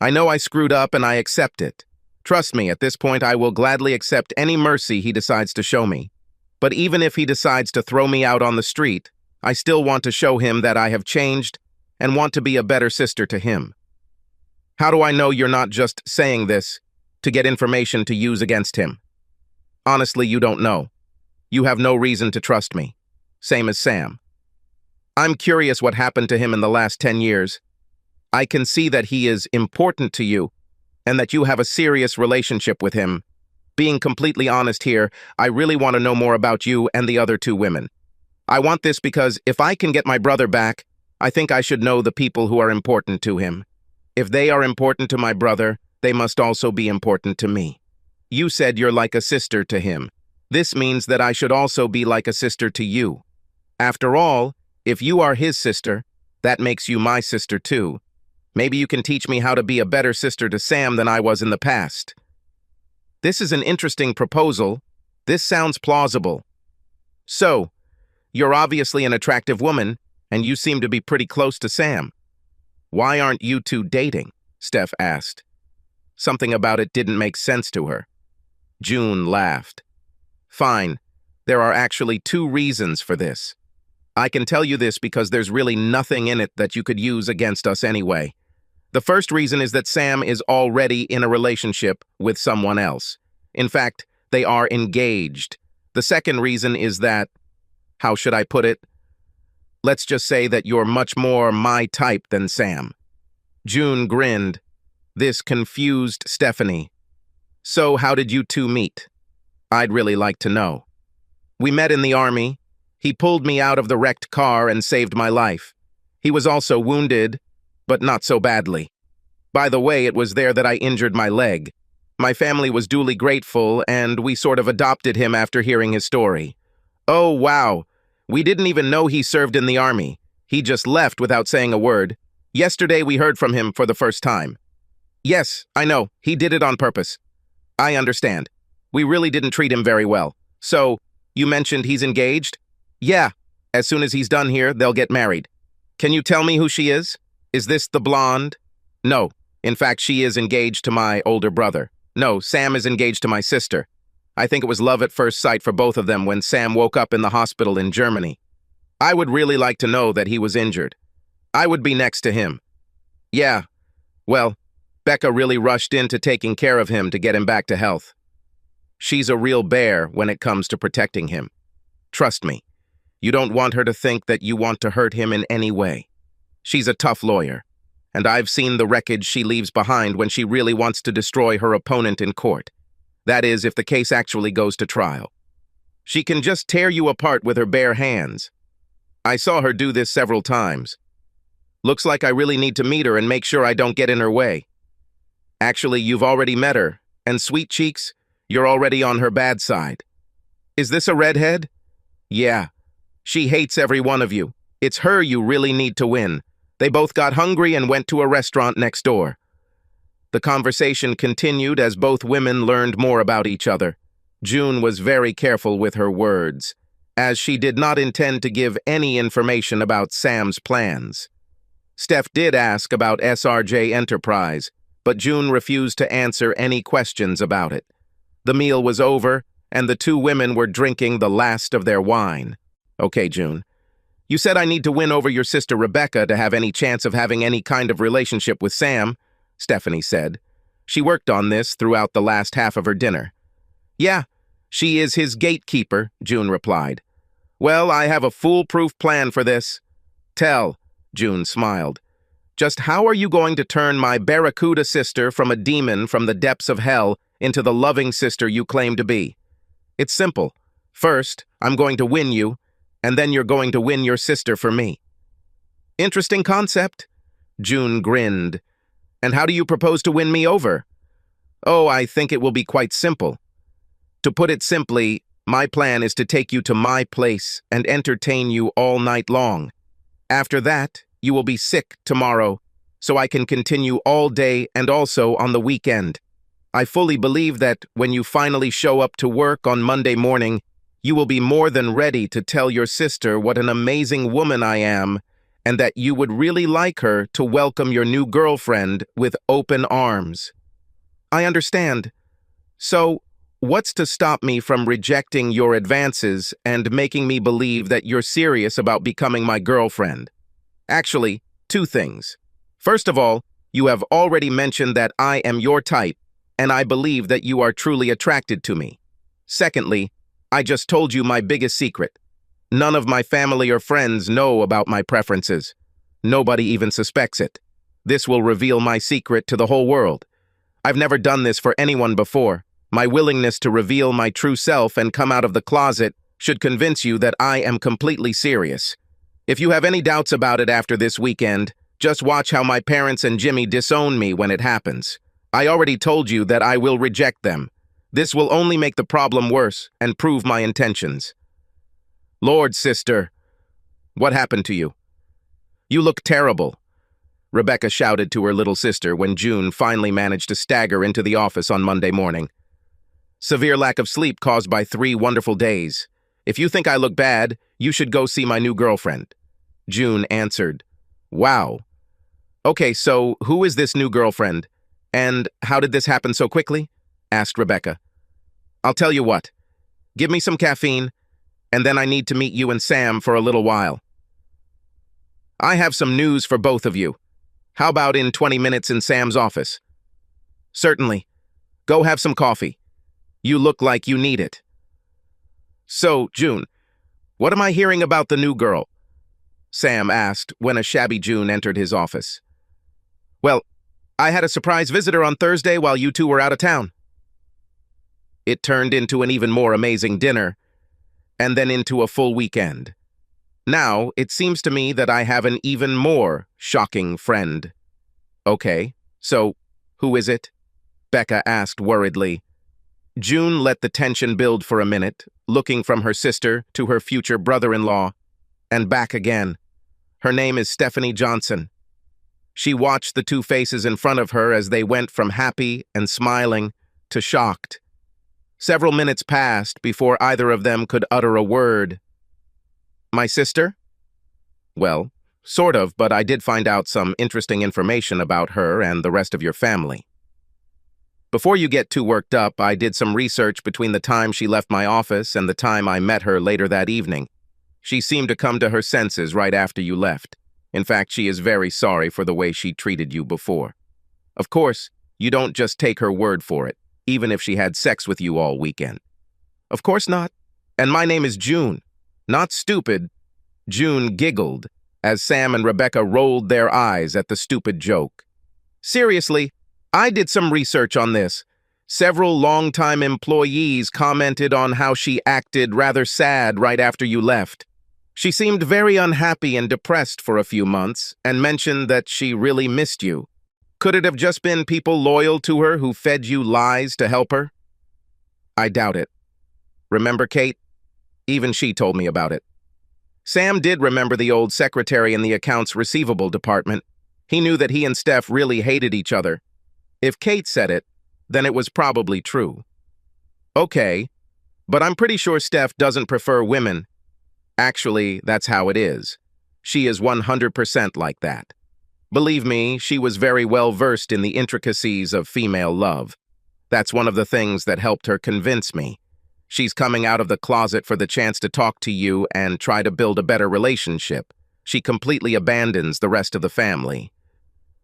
I know I screwed up and I accept it. Trust me, at this point I will gladly accept any mercy he decides to show me. But even if he decides to throw me out on the street, I still want to show him that I have changed and want to be a better sister to him. How do I know you're not just saying this to get information to use against him? Honestly, you don't know. You have no reason to trust me. Same as Sam. I'm curious what happened to him in the last 10 years. I can see that he is important to you and that you have a serious relationship with him. Being completely honest here, I really want to know more about you and the other two women. I want this because if I can get my brother back, I think I should know the people who are important to him. If they are important to my brother, they must also be important to me. You said you're like a sister to him. This means that I should also be like a sister to you. After all, if you are his sister, that makes you my sister too. Maybe you can teach me how to be a better sister to Sam than I was in the past. This is an interesting proposal. This sounds plausible. So, you're obviously an attractive woman, and you seem to be pretty close to Sam. Why aren't you two dating? Steph asked. Something about it didn't make sense to her. June laughed. Fine. There are actually two reasons for this. I can tell you this because there's really nothing in it that you could use against us anyway. The first reason is that Sam is already in a relationship with someone else. In fact, they are engaged. The second reason is that, how should I put it? Let's just say that you're much more my type than Sam. June grinned. This confused Stephanie. So how did you two meet? I'd really like to know. We met in the army. He pulled me out of the wrecked car and saved my life. He was also wounded, but not so badly. By the way, it was there that I injured my leg. My family was duly grateful, and we sort of adopted him after hearing his story. Oh, wow. We didn't even know he served in the army. He just left without saying a word. Yesterday we heard from him for the first time. Yes, I know. He did it on purpose. I understand. We really didn't treat him very well. So, you mentioned he's engaged? Yeah. As soon as he's done here, they'll get married. Can you tell me who she is? Is this the blonde? No. In fact, she is engaged to my older brother. No, Sam is engaged to my sister. I think it was love at first sight for both of them when Sam woke up in the hospital in Germany. I would really like to know that he was injured. I would be next to him. Yeah, well, Becca really rushed into taking care of him to get him back to health. She's a real bear when it comes to protecting him. Trust me, you don't want her to think that you want to hurt him in any way. She's a tough lawyer, and I've seen the wreckage she leaves behind when she really wants to destroy her opponent in court. That is, if the case actually goes to trial. She can just tear you apart with her bare hands. I saw her do this several times. Looks like I really need to meet her and make sure I don't get in her way. Actually, you've already met her, and sweet cheeks, you're already on her bad side. Is this a redhead? Yeah. She hates every one of you. It's her you really need to win. They both got hungry and went to a restaurant next door. The conversation continued as both women learned more about each other. June was very careful with her words, as she did not intend to give any information about Sam's plans. Steph did ask about SRJ Enterprise, but June refused to answer any questions about it. The meal was over, and the two women were drinking the last of their wine. Okay, June. You said I need to win over your sister Rebecca to have any chance of having any kind of relationship with Sam, Stephanie said. She worked on this throughout the last half of her dinner. Yeah, she is his gatekeeper, June replied. Well, I have a foolproof plan for this. Tell, June smiled. Just how are you going to turn my barracuda sister from a demon from the depths of hell into the loving sister you claim to be? It's simple. First, I'm going to win you, and then you're going to win your sister for me. Interesting concept. June grinned. And how do you propose to win me over? Oh, I think it will be quite simple. To put it simply, my plan is to take you to my place and entertain you all night long. After that, you will be sick tomorrow, so I can continue all day and also on the weekend. I fully believe that when you finally show up to work on Monday morning, you will be more than ready to tell your sister what an amazing woman I am, and that you would really like her to welcome your new girlfriend with open arms. I understand. So, what's to stop me from rejecting your advances and making me believe that you're serious about becoming my girlfriend? Actually, two things. First of all, you have already mentioned that I am your type, and I believe that you are truly attracted to me. Secondly, I just told you my biggest secret. None of my family or friends know about my preferences. Nobody even suspects it. This will reveal my secret to the whole world. I've never done this for anyone before. My willingness to reveal my true self and come out of the closet should convince you that I am completely serious. If you have any doubts about it after this weekend, just watch how my parents and Jimmy disown me when it happens. I already told you that I will reject them. This will only make the problem worse and prove my intentions. Lord, sister, what happened to you? You look terrible, Rebecca shouted to her little sister when June finally managed to stagger into the office on Monday morning. Severe lack of sleep caused by 3 wonderful days. If you think I look bad, you should go see my new girlfriend. June answered. Wow. Okay, so who is this new girlfriend? And how did this happen so quickly? Asked Rebecca. I'll tell you what. Give me some caffeine, and then I need to meet you and Sam for a little while. I have some news for both of you. How about in 20 minutes in Sam's office? Certainly. Go have some coffee. You look like you need it. So, June, what am I hearing about the new girl? Sam asked when a shabby June entered his office. Well, I had a surprise visitor on Thursday while you two were out of town. It turned into an even more amazing dinner, and then into a full weekend. Now, it seems to me that I have an even more shocking friend. Okay, so who is it? Becca asked worriedly. June let the tension build for a minute, looking from her sister to her future brother-in-law, and back again. Her name is Stephanie Johnson. She watched the two faces in front of her as they went from happy and smiling to shocked. Several minutes passed before either of them could utter a word. My sister? Well, sort of, but I did find out some interesting information about her and the rest of your family. Before you get too worked up, I did some research between the time she left my office and the time I met her later that evening. She seemed to come to her senses right after you left. In fact, she is very sorry for the way she treated you before. Of course, you don't just take her word for it, even if she had sex with you all weekend. Of course not. And my name is June. Not stupid. June giggled as Sam and Rebecca rolled their eyes at the stupid joke. Seriously, I did some research on this. Several longtime employees commented on how she acted rather sad right after you left. She seemed very unhappy and depressed for a few months and mentioned that she really missed you. Could it have just been people loyal to her who fed you lies to help her? I doubt it. Remember Kate? Even she told me about it. Sam did remember the old secretary in the accounts receivable department. He knew that he and Steph really hated each other. If Kate said it, then it was probably true. Okay, but I'm pretty sure Steph doesn't prefer women. Actually, that's how it is. She is 100% like that. Believe me, she was very well versed in the intricacies of female love. That's one of the things that helped her convince me. She's coming out of the closet for the chance to talk to you and try to build a better relationship. She completely abandons the rest of the family.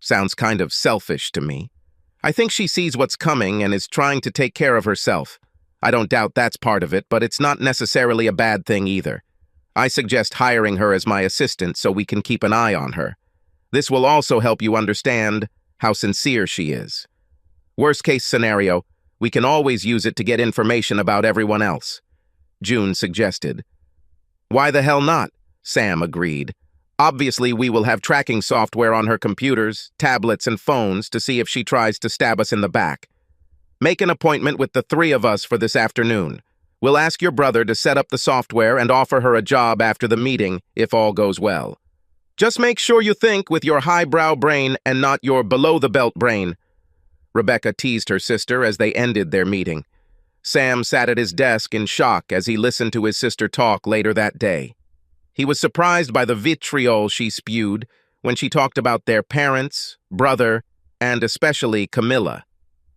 Sounds kind of selfish to me. I think she sees what's coming and is trying to take care of herself. I don't doubt that's part of it, but it's not necessarily a bad thing either. I suggest hiring her as my assistant so we can keep an eye on her. This will also help you understand how sincere she is. Worst case scenario, we can always use it to get information about everyone else, June suggested. Why the hell not? Sam agreed. Obviously, we will have tracking software on her computers, tablets, and phones to see if she tries to stab us in the back. Make an appointment with the three of us for this afternoon. We'll ask your brother to set up the software and offer her a job after the meeting if all goes well. Just make sure you think with your highbrow brain and not your below-the-belt brain. Rebecca teased her sister as they ended their meeting. Sam sat at his desk in shock as he listened to his sister talk later that day. He was surprised by the vitriol she spewed when she talked about their parents, brother, and especially Camilla.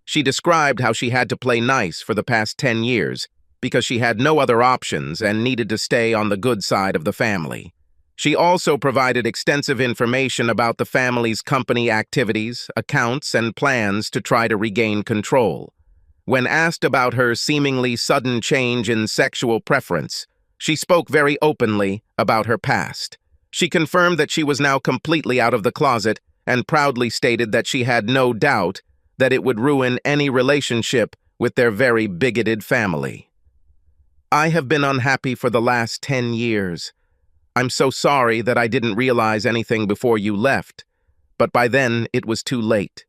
She described how she had to play nice for the past 10 years because she had no other options and needed to stay on the good side of the family. She also provided extensive information about the family's company activities, accounts, and plans to try to regain control. When asked about her seemingly sudden change in sexual preference, she spoke very openly about her past. She confirmed that she was now completely out of the closet and proudly stated that she had no doubt that it would ruin any relationship with their very bigoted family. I have been unhappy for the last 10 years. I'm so sorry that I didn't realize anything before you left, but by then it was too late.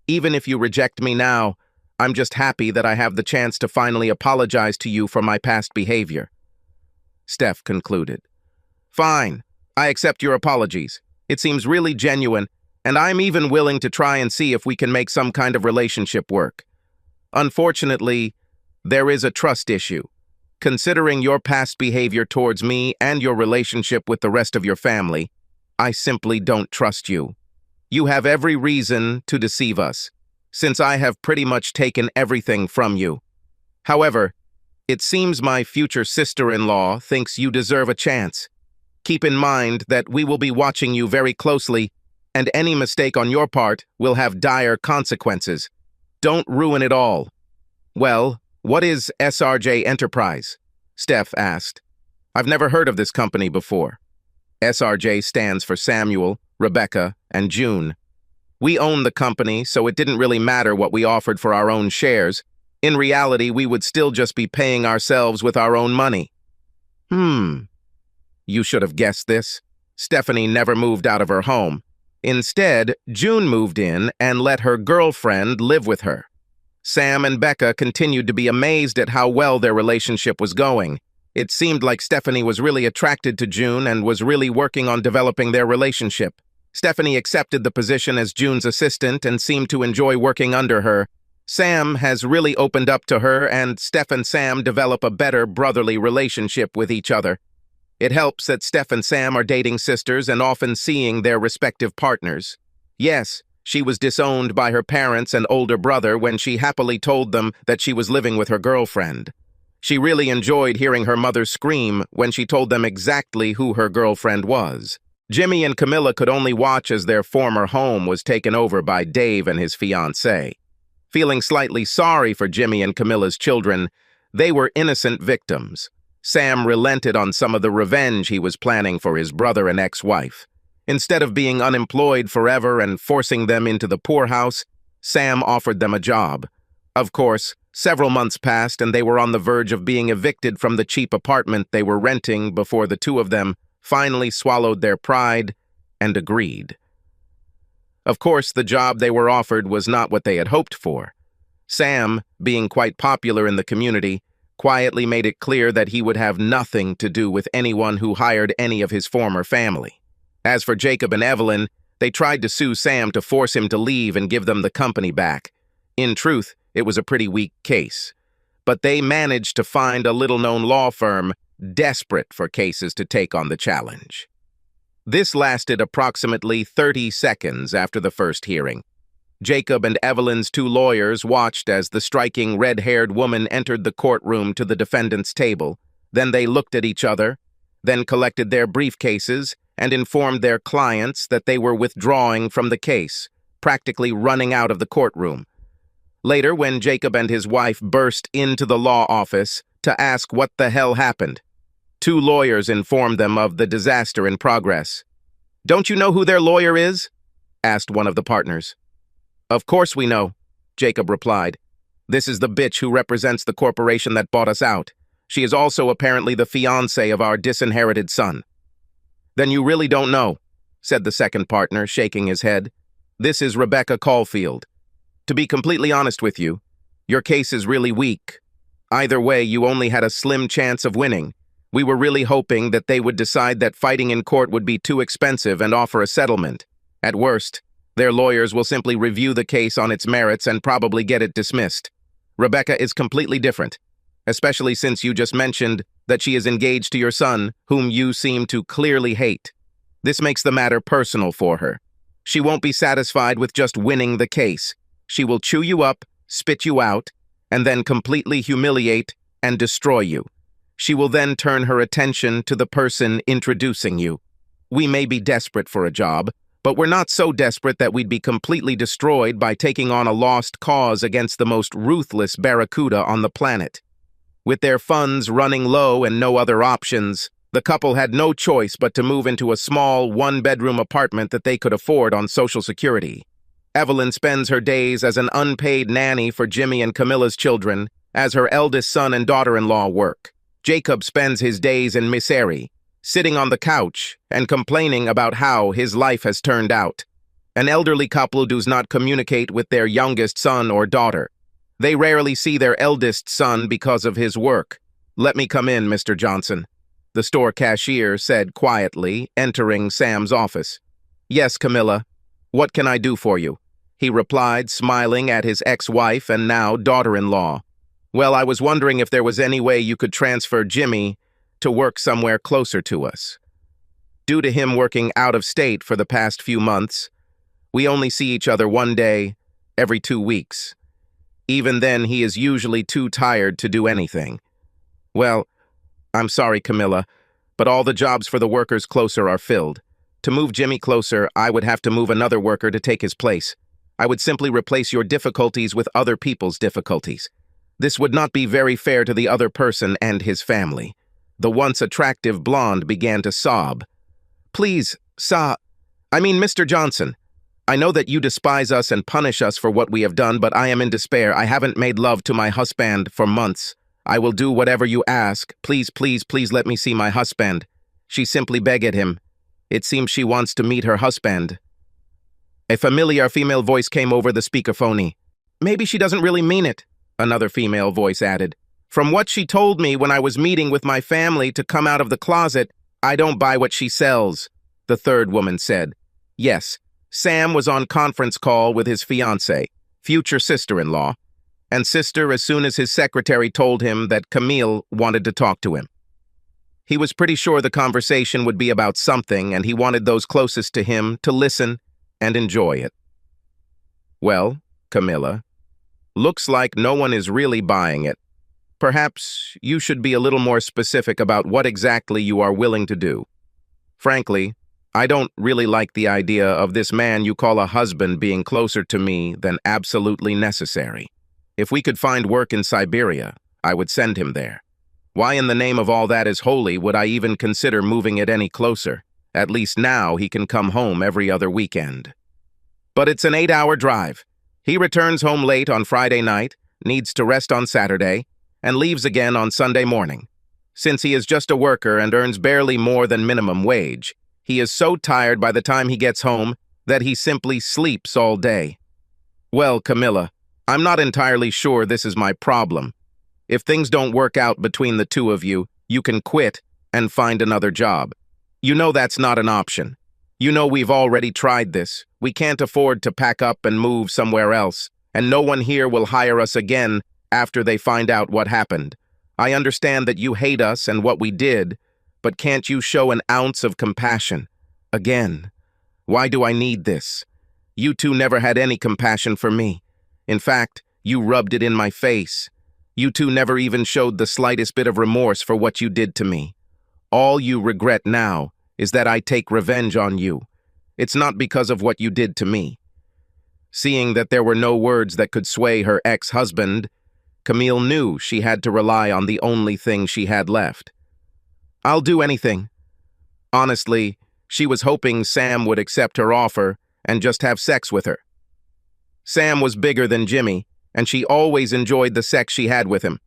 Even if you reject me now, I'm just happy that I have the chance to finally apologize to you for my past behavior. Steph concluded. Fine, I accept your apologies. It seems really genuine, and I'm even willing to try and see if we can make some kind of relationship work. Unfortunately, there is a trust issue. Considering your past behavior towards me and your relationship with the rest of your family, I simply don't trust you. You have every reason to deceive us, since I have pretty much taken everything from you. However, it seems my future sister-in-law thinks you deserve a chance. Keep in mind that we will be watching you very closely, and any mistake on your part will have dire consequences. Don't ruin it all. Well, what is SRJ Enterprise? Steph asked. I've never heard of this company before. SRJ stands for Samuel, Rebecca, and June. We own the company, so it didn't really matter what we offered for our own shares. In reality, we would still just be paying ourselves with our own money. You should have guessed this. Stephanie never moved out of her home. Instead, June moved in and let her girlfriend live with her. Sam and Becca continued to be amazed at how well their relationship was going. It seemed like Stephanie was really attracted to June and was really working on developing their relationship. Stephanie accepted the position as June's assistant and seemed to enjoy working under her. Sam has really opened up to her, and Steph and Sam develop a better brotherly relationship with each other. It helps that Steph and Sam are dating sisters and often seeing their respective partners. Yes, she was disowned by her parents and older brother when she happily told them that she was living with her girlfriend. She really enjoyed hearing her mother scream when she told them exactly who her girlfriend was. Jimmy and Camilla could only watch as their former home was taken over by Dave and his fiancée. Feeling slightly sorry for Jimmy and Camilla's children, they were innocent victims. Sam relented on some of the revenge he was planning for his brother and ex-wife. Instead of being unemployed forever and forcing them into the poorhouse, Sam offered them a job. Of course, several months passed and they were on the verge of being evicted from the cheap apartment they were renting before the two of them finally swallowed their pride and agreed. Of course, the job they were offered was not what they had hoped for. Sam, being quite popular in the community, quietly made it clear that he would have nothing to do with anyone who hired any of his former family. As for Jacob and Evelyn, they tried to sue Sam to force him to leave and give them the company back. In truth, it was a pretty weak case. But they managed to find a little-known law firm desperate for cases to take on the challenge. This lasted approximately 30 seconds after the first hearing. Jacob and Evelyn's two lawyers watched as the striking red-haired woman entered the courtroom to the defendant's table. Then they looked at each other, then collected their briefcases and informed their clients that they were withdrawing from the case, practically running out of the courtroom. Later, when Jacob and his wife burst into the law office to ask what the hell happened, two lawyers informed them of the disaster in progress. "Don't you know who their lawyer is?" asked one of the partners. "Of course we know," Jacob replied. "This is the bitch who represents the corporation that bought us out. She is also apparently the fiancée of our disinherited son." "Then you really don't know," said the second partner, shaking his head. "This is Rebecca Caulfield. To be completely honest with you, your case is really weak. Either way, you only had a slim chance of winning. We were really hoping that they would decide that fighting in court would be too expensive and offer a settlement. At worst, their lawyers will simply review the case on its merits and probably get it dismissed. Rebecca is completely different, especially since you just mentioned that she is engaged to your son, whom you seem to clearly hate. This makes the matter personal for her. She won't be satisfied with just winning the case. She will chew you up, spit you out, and then completely humiliate and destroy you. She will then turn her attention to the person introducing you. We may be desperate for a job, but we're not so desperate that we'd be completely destroyed by taking on a lost cause against the most ruthless barracuda on the planet. With their funds running low and no other options, the couple had no choice but to move into a small, one-bedroom apartment that they could afford on Social Security. Evelyn spends her days as an unpaid nanny for Jimmy and Camilla's children, as her eldest son and daughter-in-law work. Jacob spends his days in misery, sitting on the couch and complaining about how his life has turned out. An elderly couple does not communicate with their youngest son or daughter. They rarely see their eldest son because of his work. "Let me come in, Mr. Johnson," the store cashier said quietly, entering Sam's office. "Yes, Camilla. What can I do for you?" he replied, smiling at his ex-wife and now daughter-in-law. "Well, I was wondering if there was any way you could transfer Jimmy to work somewhere closer to us. Due to him working out of state for the past few months, we only see each other one day every 2 weeks. Even then, he is usually too tired to do anything." "Well, I'm sorry, Camilla, but all the jobs for the workers closer are filled. To move Jimmy closer, I would have to move another worker to take his place. I would simply replace your difficulties with other people's difficulties. This would not be very fair to the other person and his family." The once attractive blonde began to sob. "Please, Mr. Johnson, I know that you despise us and punish us for what we have done, but I am in despair. I haven't made love to my husband for months. I will do whatever you ask. Please, please, please let me see my husband." She simply begged at him. It seems she wants to meet her husband. A familiar female voice came over the speakerphone. "Maybe she doesn't really mean it," another female voice added. "From what she told me when I was meeting with my family to come out of the closet, I don't buy what she sells," the third woman said. Yes, Sam was on conference call with his fiancée, future sister-in-law, and sister as soon as his secretary told him that Camille wanted to talk to him. He was pretty sure the conversation would be about something, and he wanted those closest to him to listen and enjoy it. "Well, Camilla, looks like no one is really buying it. Perhaps you should be a little more specific about what exactly you are willing to do. Frankly, I don't really like the idea of this man you call a husband being closer to me than absolutely necessary. If we could find work in Siberia, I would send him there. Why in the name of all that is holy would I even consider moving it any closer? At least now he can come home every other weekend. But it's an 8-hour drive. He returns home late on Friday night, needs to rest on Saturday, and leaves again on Sunday morning. Since he is just a worker and earns barely more than minimum wage, he is so tired by the time he gets home that he simply sleeps all day. Well, Camilla, I'm not entirely sure this is my problem. If things don't work out between the two of you, you can quit and find another job. You know that's not an option. You know we've already tried this. We can't afford to pack up and move somewhere else, and no one here will hire us again after they find out what happened. I understand that you hate us and what we did, but can't you show an ounce of compassion? Again, why do I need this? You two never had any compassion for me. In fact, you rubbed it in my face. You two never even showed the slightest bit of remorse for what you did to me. All you regret now is that I take revenge on you. It's not because of what you did to me. Seeing that there were no words that could sway her ex-husband, Camille knew she had to rely on the only thing she had left. I'll do anything. Honestly, she was hoping Sam would accept her offer and just have sex with her. Sam was bigger than Jimmy, and she always enjoyed the sex she had with him.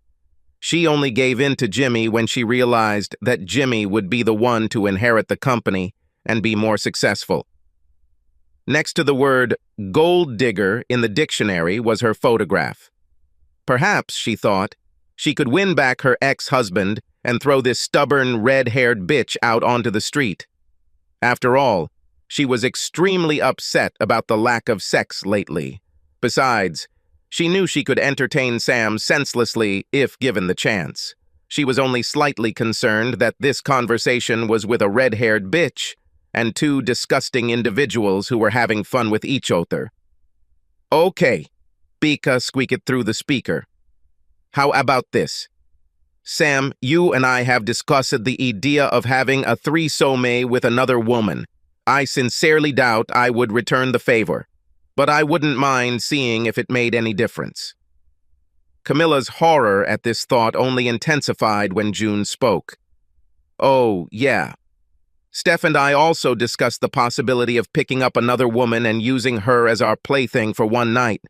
She only gave in to Jimmy when she realized that Jimmy would be the one to inherit the company and be more successful. Next to the word gold digger in the dictionary was her photograph. Perhaps, she thought, she could win back her ex-husband and throw this stubborn, red-haired bitch out onto the street. After all, she was extremely upset about the lack of sex lately. Besides, she knew she could entertain Sam senselessly if given the chance. She was only slightly concerned that this conversation was with a red-haired bitch and two disgusting individuals who were having fun with each other. Okay, Bika squeaked through the speaker. How about this? Sam, you and I have discussed the idea of having a threesome with another woman. I sincerely doubt I would return the favor, but I wouldn't mind seeing if it made any difference. Camilla's horror at this thought only intensified when June spoke. Oh, yeah. Steph and I also discussed the possibility of picking up another woman and using her as our plaything for one night.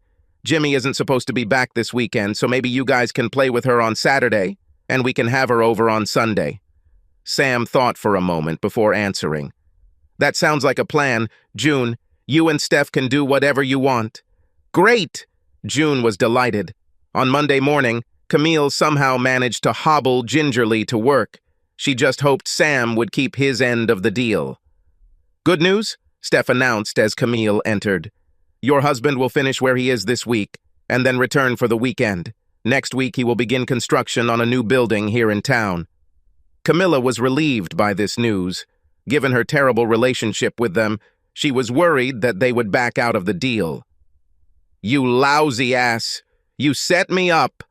Jimmy isn't supposed to be back this weekend, so maybe you guys can play with her on Saturday, and we can have her over on Sunday. Sam thought for a moment before answering. That sounds like a plan. June, you and Steph can do whatever you want. Great! June was delighted. On Monday morning, Camille somehow managed to hobble gingerly to work. She just hoped Sam would keep his end of the deal. Good news, Steph announced as Camille entered. Your husband will finish where he is this week, and then return for the weekend. Next week he will begin construction on a new building here in town. Camilla was relieved by this news. Given her terrible relationship with them, she was worried that they would back out of the deal. You lousy ass! You set me up!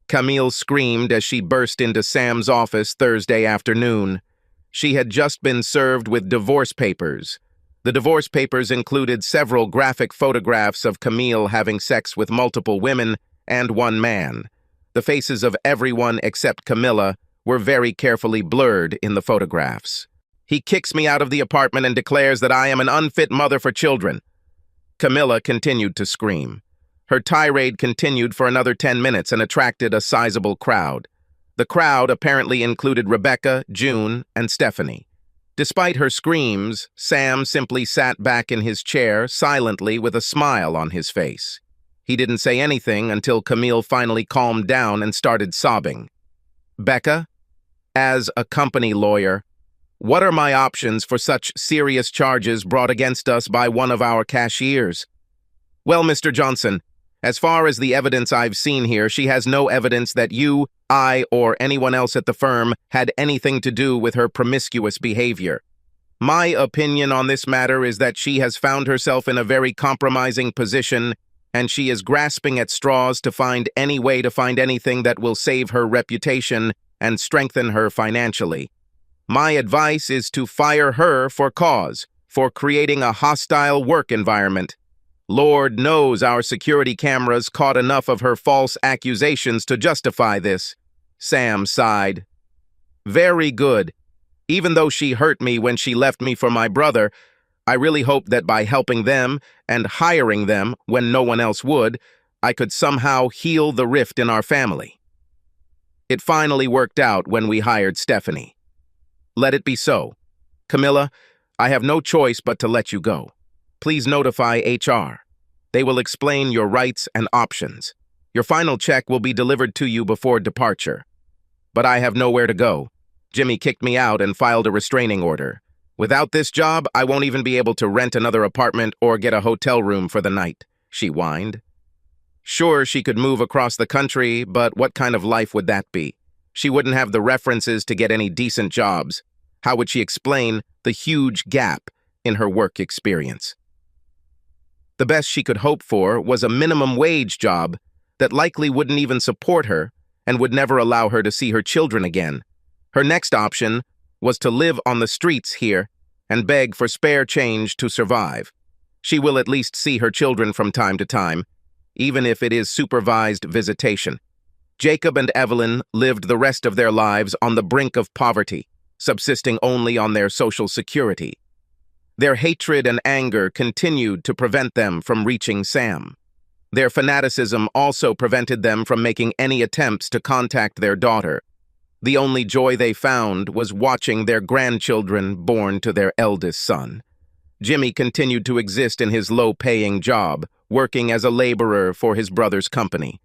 Camille screamed as she burst into Sam's office Thursday afternoon. She had just been served with divorce papers. The divorce papers included several graphic photographs of Camille having sex with multiple women and one man. The faces of everyone except Camilla were very carefully blurred in the photographs. He kicks me out of the apartment and declares that I am an unfit mother for children. Camilla continued to scream. Her tirade continued for another 10 minutes and attracted a sizable crowd. The crowd apparently included Rebecca, June, and Stephanie. Despite her screams, Sam simply sat back in his chair silently with a smile on his face. He didn't say anything until Camille finally calmed down and started sobbing. Becca, as a company lawyer, what are my options for such serious charges brought against us by one of our cashiers? Well, Mr. Johnson, as far as the evidence I've seen here, she has no evidence that you, I, or anyone else at the firm had anything to do with her promiscuous behavior. My opinion on this matter is that she has found herself in a very compromising position, and she is grasping at straws to find any way to find anything that will save her reputation and strengthen her financially. My advice is to fire her for cause, for creating a hostile work environment. Lord knows our security cameras caught enough of her false accusations to justify this. Sam sighed. Very good. Even though she hurt me when she left me for my brother, I really hope that by helping them and hiring them when no one else would, I could somehow heal the rift in our family. It finally worked out when we hired Stephanie. Let it be so. Camilla, I have no choice but to let you go. Please notify HR. They will explain your rights and options. Your final check will be delivered to you before departure. But I have nowhere to go. Jimmy kicked me out and filed a restraining order. Without this job, I won't even be able to rent another apartment or get a hotel room for the night, she whined. Sure, she could move across the country, but what kind of life would that be? She wouldn't have the references to get any decent jobs. How would she explain the huge gap in her work experience? The best she could hope for was a minimum wage job that likely wouldn't even support her and would never allow her to see her children again. Her next option was to live on the streets here and beg for spare change to survive. She will at least see her children from time to time, even if it is supervised visitation. Jacob and Evelyn lived the rest of their lives on the brink of poverty, subsisting only on their social security. Their hatred and anger continued to prevent them from reaching Sam. Their fanaticism also prevented them from making any attempts to contact their daughter. The only joy they found was watching their grandchildren born to their eldest son. Jimmy continued to exist in his low-paying job, working as a laborer for his brother's company.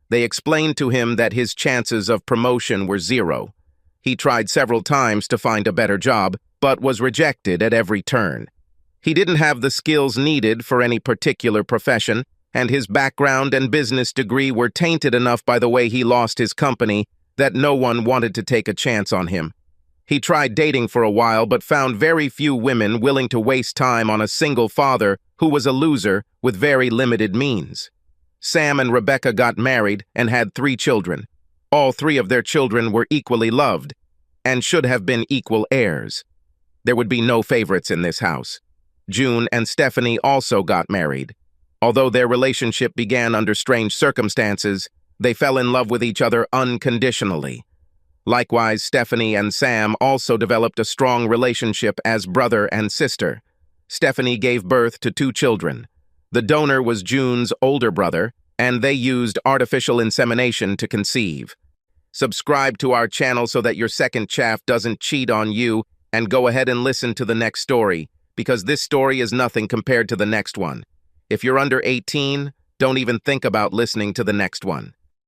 They explained to him that his chances of promotion were zero. He tried several times to find a better job, but was rejected at every turn. He didn't have the skills needed for any particular profession, and his background and business degree were tainted enough by the way he lost his company that no one wanted to take a chance on him. He tried dating for a while, but found very few women willing to waste time on a single father who was a loser with very limited means. Sam and Rebecca got married and had 3 children. All 3 of their children were equally loved and should have been equal heirs. There would be no favorites in this house. June and Stephanie also got married. Although their relationship began under strange circumstances, they fell in love with each other unconditionally. Likewise, Stephanie and Sam also developed a strong relationship as brother and sister. Stephanie gave birth to 2 children. The donor was June's older brother, and they used artificial insemination to conceive. Subscribe to our channel so that your second chaff doesn't cheat on you, and go ahead and listen to the next story, because this story is nothing compared to the next one. If you're under 18, don't even think about listening to the next one.